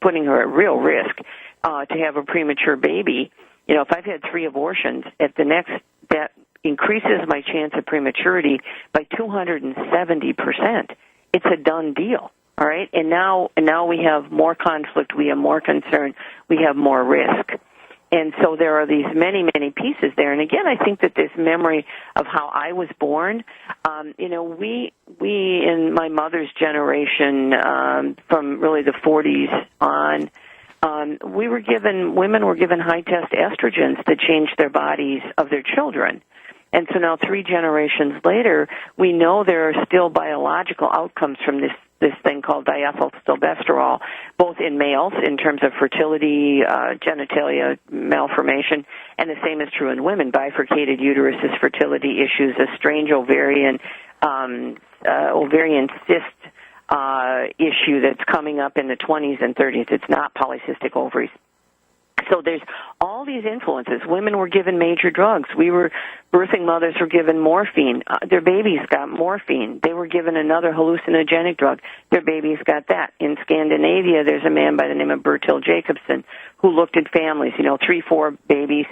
putting her at real risk to have a premature baby. If I've had 3 abortions, that increases my chance of prematurity by 270%. It's a done deal. All right, and now we have more conflict, we have more concern, we have more risk. And so there are these many, many pieces there. And again, I think that this memory of how I was born, we in my mother's generation, from really the 40s on, women were given high-test estrogens to change their bodies of their children. And so now 3 generations later, we know there are still biological outcomes from this thing called diethylstilbestrol, both in males in terms of fertility, genitalia malformation, and the same is true in women. Bifurcated uteruses, fertility issues, a strange ovarian cyst issue that's coming up in the 20s and 30s. It's not polycystic ovaries. So there's all these influences. Women were given major drugs. Birthing mothers were given morphine. Their babies got morphine. They were given another hallucinogenic drug. Their babies got that. In Scandinavia, there's a man by the name of Bertil Jacobson who looked at families, 3, 4 babies,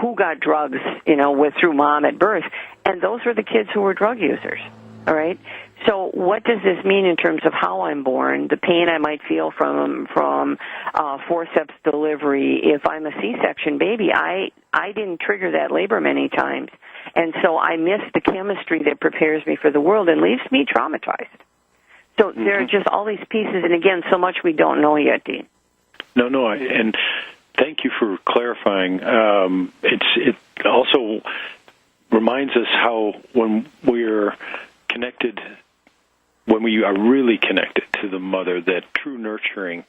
who got drugs, through mom at birth. And those were the kids who were drug users. All right? So what does this mean in terms of how I'm born, the pain I might feel from forceps delivery? If I'm a C-section baby, I didn't trigger that labor many times, and so I miss the chemistry that prepares me for the world and leaves me traumatized. So there are just all these pieces, and again, so much we don't know yet, Dean. No, and thank you for clarifying. It also reminds us how when we're connected, when we are really connected to the mother, that true nurturing,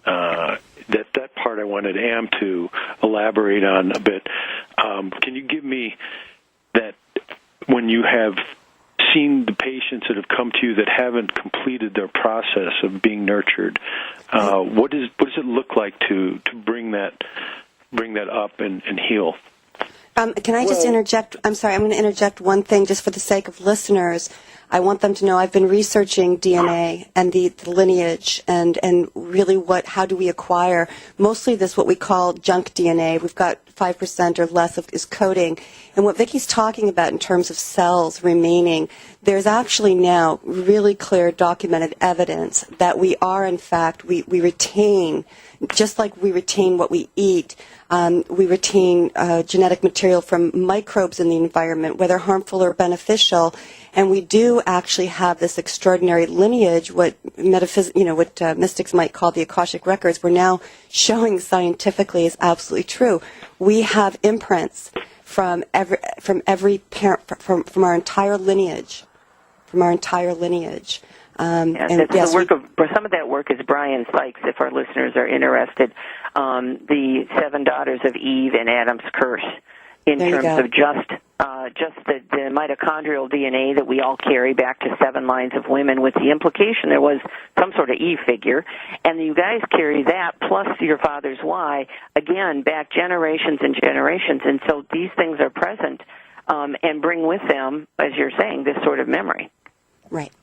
that part I wanted Am to elaborate on a bit. Can you give me that when you have seen the patients that have come to you that haven't completed their process of being nurtured, what does it look like to bring that up and heal? Can I just interject? I'm sorry, I'm going to interject one thing just for the sake of listeners. I want them to know I've been researching DNA and the lineage and really how do we acquire mostly this what we call junk DNA. We've got 5% or less is coding. And what Vicki's talking about in terms of cells remaining, there's actually now really clear documented evidence that we are, in fact, we retain, just like we retain what we eat, we retain genetic material from microbes in the environment, whether harmful or beneficial, and we do actually have this extraordinary lineage, what mystics might call the Akashic records. We're now showing scientifically is absolutely true. We have imprints from every parent, from our entire lineage, And yes, some of that work is Brian Sykes, if our listeners are interested, the 7 daughters of Eve and Adam's curse, in terms of just the mitochondrial DNA that we all carry back to 7 lines of women, with the implication there was some sort of Eve figure, and you guys carry that plus your father's Y, again, back generations and generations, and so these things are present and bring with them, as you're saying, this sort of memory. Right.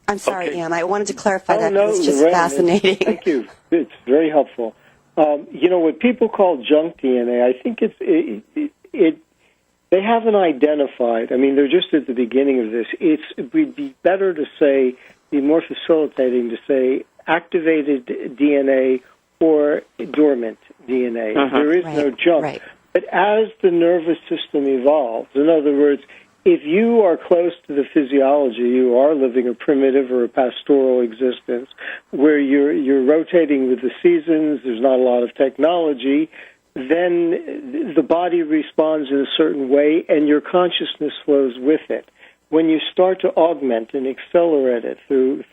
I'm sorry, Okay. Ann. I wanted to clarify that. No, It's just fascinating. Thank you. It's very helpful. What people call junk DNA, I think they haven't identified. I mean, they're just at the beginning of this. It would be better to be more facilitating to say activated DNA or dormant DNA. There is no junk. Right. But as the nervous system evolves, in other words, if you are close to the physiology, you are living a primitive or a pastoral existence where you're rotating with the seasons, there's not a lot of technology, then the body responds in a certain way and your consciousness flows with it. When you start to augment and accelerate it through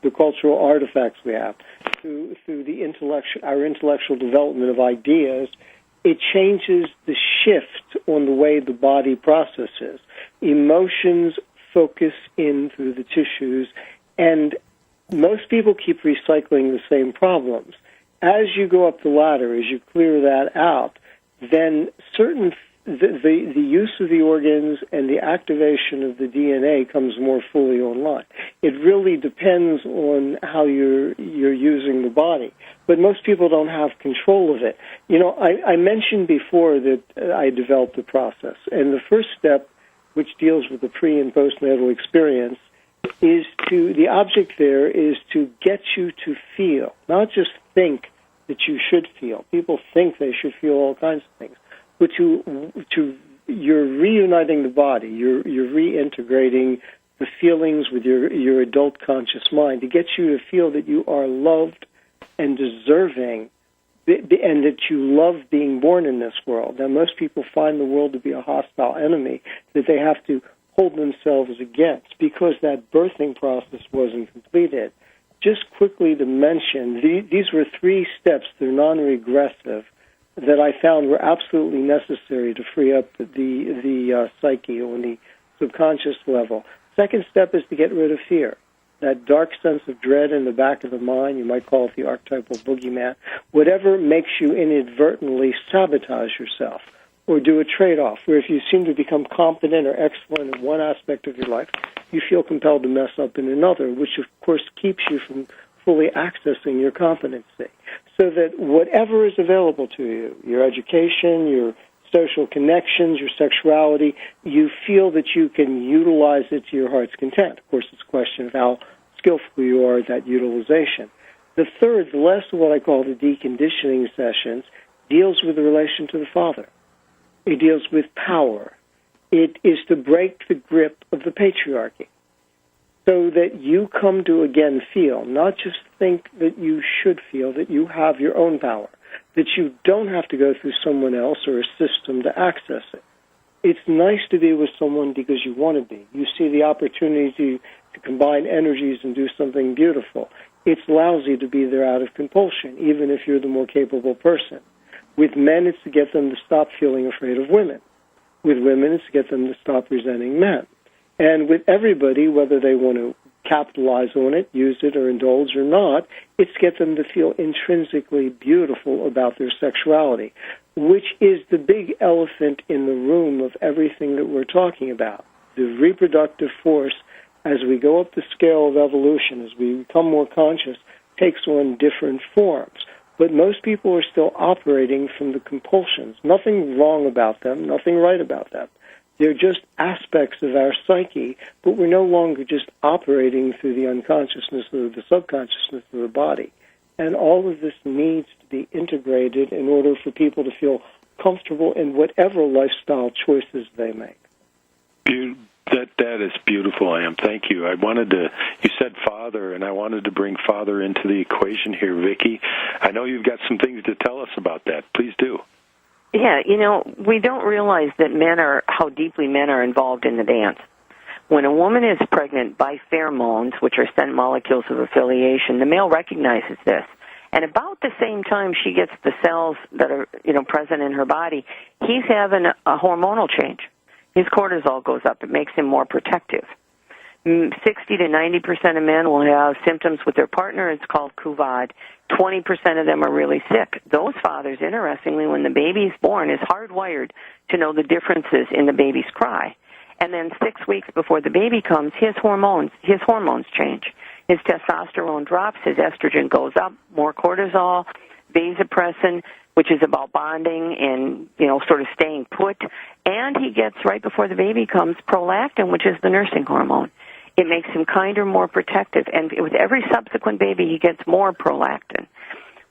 the cultural artifacts we have, through our intellectual development of ideas, it changes the shift on the way the body processes. Emotions focus in through the tissues, and most people keep recycling the same problems. As you go up the ladder, as you clear that out, then the use of the organs and the activation of the DNA comes more fully online. It really depends on how you're using the body. But most people don't have control of it. I mentioned before that I developed the process, and the first step, which deals with the pre- and postnatal experience, the object there is to get you to feel, not just think that you should feel. People think they should feel all kinds of things. But you're reuniting the body, you're reintegrating the feelings with your adult conscious mind to get you to feel that you are loved and deserving, and that you love being born in this world. Now, most people find the world to be a hostile enemy that they have to hold themselves against because that birthing process wasn't completed. Just quickly to mention, these were 3 steps, they're non-regressive, that I found were absolutely necessary to free up the psyche on the subconscious level. Second step is to get rid of fear. That dark sense of dread in the back of the mind, you might call it the archetypal boogeyman, whatever makes you inadvertently sabotage yourself or do a trade-off, where if you seem to become competent or excellent in one aspect of your life, you feel compelled to mess up in another, which of course keeps you from fully accessing your competency. So that whatever is available to you, your education, your social connections, your sexuality, you feel that you can utilize it to your heart's content. Of course, it's a question of how skillful you are at that utilization. The third, the last of what I call the deconditioning sessions, deals with the relation to the father. It deals with power. It is to break the grip of the patriarchy so that you come to again feel, not just think that you should feel, that you have your own power, that you don't have to go through someone else or a system to access it. It's nice to be with someone because you want to be. You see the opportunity to combine energies and do something beautiful. It's lousy to be there out of compulsion, even if you're the more capable person. With men, it's to get them to stop feeling afraid of women. With women, it's to get them to stop resenting men. And with everybody, whether they want to capitalize on it, use it, or indulge or not, it's to get them to feel intrinsically beautiful about their sexuality, which is the big elephant in the room of everything that we're talking about. The reproductive force, as we go up the scale of evolution, as we become more conscious, takes on different forms. But most people are still operating from the compulsions. Nothing wrong about them, nothing right about them. They're just aspects of our psyche, but we're no longer just operating through the unconsciousness or the subconsciousness of the body. And all of this needs to be integrated in order for people to feel comfortable in whatever lifestyle choices they make. That is beautiful, Am. Thank you. You said father, and I wanted to bring father into the equation here, Vicki. I know you've got some things to tell us about that. Please do. Yeah, we don't realize that how deeply men are involved in the dance. When a woman is pregnant by pheromones, which are scent molecules of affiliation, the male recognizes this. And about the same time she gets the cells that are, present in her body, he's having a hormonal change. His cortisol goes up. It makes him more protective. 60 to 90% of men will have symptoms with their partner. It's called KUVAD. 20% of them are really sick. Those fathers, interestingly, when the baby's born, is hardwired to know the differences in the baby's cry. And then 6 weeks before the baby comes, his hormones change. His testosterone drops, his estrogen goes up, more cortisol, vasopressin, which is about bonding and, sort of staying put. And he gets, right before the baby comes, prolactin, which is the nursing hormone. It makes him kinder, more protective. And with every subsequent baby, he gets more prolactin.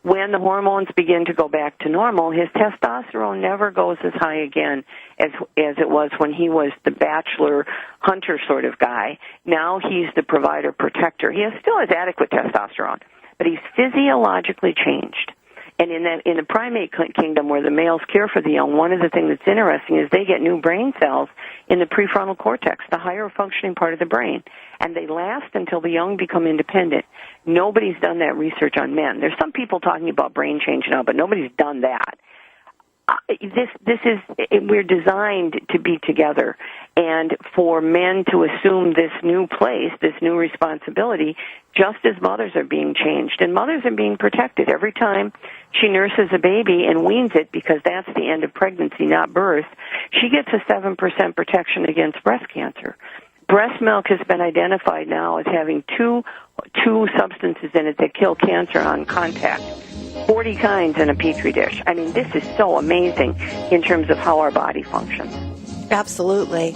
When the hormones begin to go back to normal, his testosterone never goes as high again as it was when he was the bachelor hunter sort of guy. Now he's the provider protector. He still has adequate testosterone, but he's physiologically changed. And in the primate kingdom where the males care for the young, one of the things that's interesting is they get new brain cells in the prefrontal cortex, the higher functioning part of the brain, and they last until the young become independent. Nobody's done that research on men. There's some people talking about brain change now, but nobody's done that. We're designed to be together, and for men to assume this new place, this new responsibility, just as mothers are being changed, and mothers are being protected every time she nurses a baby and weans it, because that's the end of pregnancy, not birth. She gets a 7% protection against breast cancer. Breast milk has been identified now as having two substances in it that kill cancer on contact. 40 kinds in a Petri dish. I mean, this is so amazing in terms of how our body functions. Absolutely.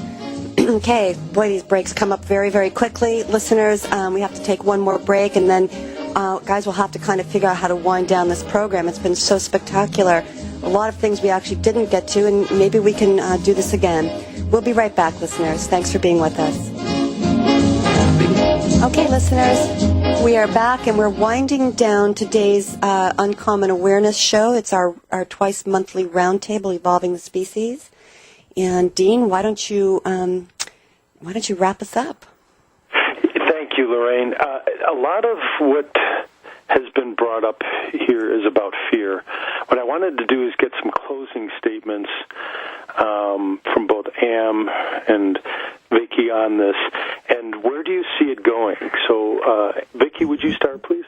Okay, boy, these breaks come up very, very quickly. Listeners, we have to take one more break, and then guys will have to kind of figure out how to wind down this program. It's been so spectacular. A lot of things we actually didn't get to, and maybe we can do this again. We'll be right back, listeners. Thanks for being with us. Okay, listeners. We are back, and we're winding down today's Uncommon Awareness show. It's our twice monthly roundtable, Evolving the Species. And Dean, why don't you wrap us up? Thank you, Lorraine. A lot of what has been brought up here is about fear. What I wanted to do is get some closing statements from both Am and Vicki on this, and where do you see it going? So, Vicki, would you start, please?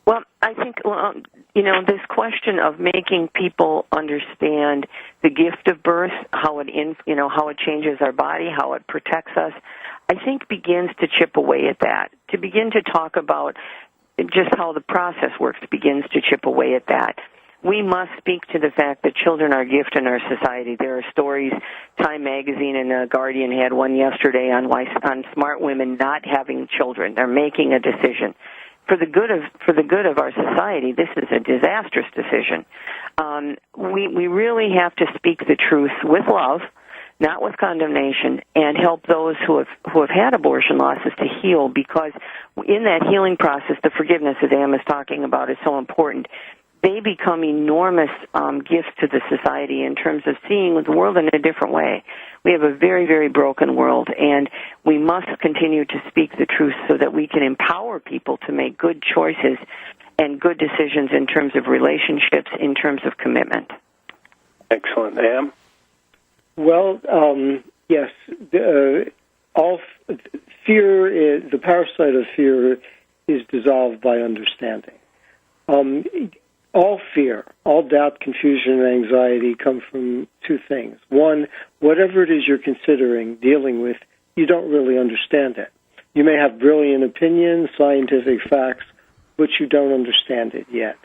Well, I think, this question of making people understand the gift of birth, how it changes our body, how it protects us, I think begins to chip away at that. To begin to talk about just how the process works begins to chip away at that. We must speak to the fact that children are a gift in our society. There are stories. Time Magazine and Guardian had one yesterday on smart women not having children. They're making a decision. For the good of our society, this is a disastrous decision. We really have to speak the truth with love, not with condemnation, and help those who have had abortion losses to heal, because in that healing process, the forgiveness that Am is talking about is so important. They become enormous gifts to the society in terms of seeing the world in a different way. We have a very, very broken world, and we must continue to speak the truth so that we can empower people to make good choices and good decisions in terms of relationships, in terms of commitment. Excellent. Am? Well, yes. All fear, the parasite of fear, is dissolved by understanding. All fear, all doubt, confusion, and anxiety come from two things. One, whatever it is you're considering dealing with, you don't really understand it. You may have brilliant opinions, scientific facts, but you don't understand it yet.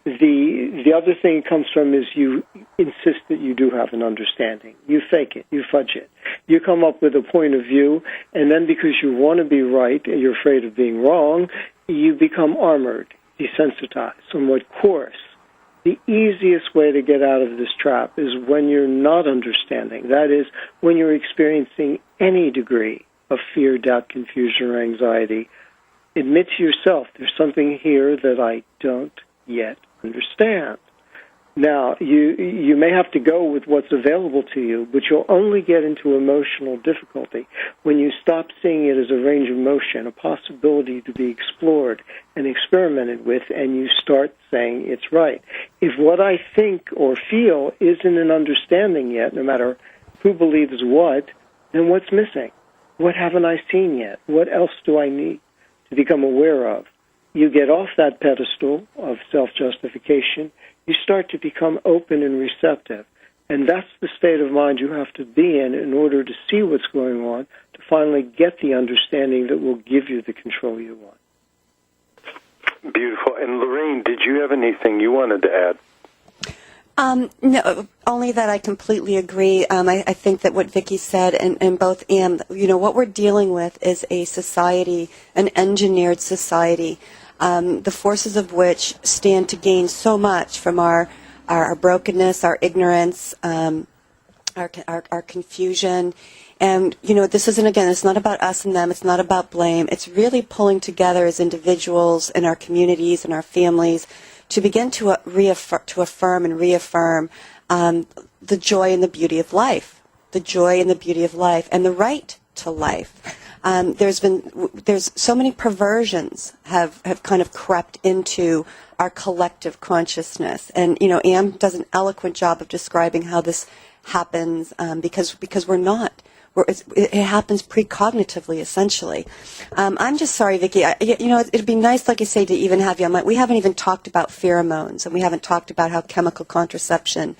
The other thing it comes from is you insist that you do have an understanding. You fake it. You fudge it. You come up with a point of view, and then because you want to be right and you're afraid of being wrong, you become armored, desensitized, somewhat coarse. The easiest way to get out of this trap is when you're not understanding. That is, when you're experiencing any degree of fear, doubt, confusion, or anxiety. Admit to yourself, there's something here that I don't yet understand. Now, you may have to go with what's available to you, but you'll only get into emotional difficulty when you stop seeing it as a range of motion, a possibility to be explored and experimented with, and you start saying it's right. If what I think or feel isn't an understanding yet, no matter who believes what, then what's missing? What haven't I seen yet? What else do I need to become aware of? You get off that pedestal of self-justification. You start to become open and receptive. And that's the state of mind you have to be in order to see what's going on, to finally get the understanding that will give you the control you want. Beautiful. And Lorraine, did you have anything you wanted to add? No, only that I completely agree. I think that what Vicki said, and both Am, what we're dealing with is a society, an engineered society, the forces of which stand to gain so much from our brokenness, our ignorance, our confusion. And, this isn't, again, it's not about us and them. It's not about blame. It's really pulling together as individuals in our communities and our families to begin to affirm and reaffirm the joy and the beauty of life, the joy and the beauty of life, and the right to life. There's so many perversions have kind of crept into our collective consciousness, and Am does an eloquent job of describing how this happens because we're not. It happens precognitively, essentially. I'm just sorry, Vicki. It'd be nice, like I say, to even have you on. We haven't even talked about pheromones, and we haven't talked about how chemical contraception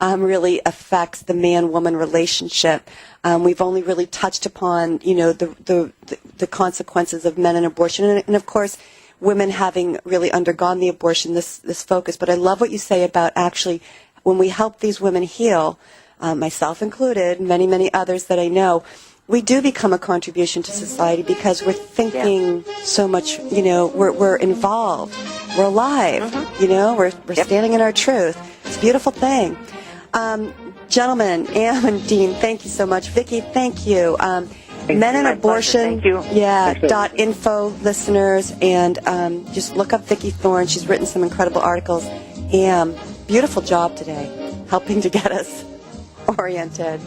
really affects the man-woman relationship. We've only really touched upon, the consequences of men and abortion, and of course, women having really undergone the abortion. This focus, but I love what you say about actually when we help these women heal. Myself included, many, many others that I know, we do become a contribution to society because we're thinking so much, we're involved, we're alive, we're standing in our truth. It's a beautiful thing. Gentlemen, Am and Dean, thank you so much. Vicki, thank you. Men and My Abortion, pleasure. Thank you. yeah, .info listeners, and just look up Vicki Thorne. She's written some incredible articles. And beautiful job today, helping to get us oriented.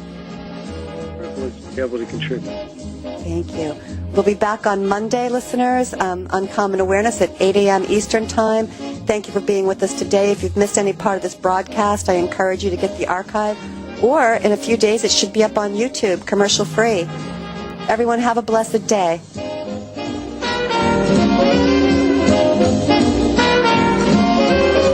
Privilege to be able to contribute. Thank you. We'll be back on Monday, listeners, Uncommon Awareness at 8 a.m. Eastern Time. Thank you for being with us today. If you've missed any part of this broadcast, I encourage you to get the archive. Or in a few days, it should be up on YouTube, commercial free. Everyone have a blessed day.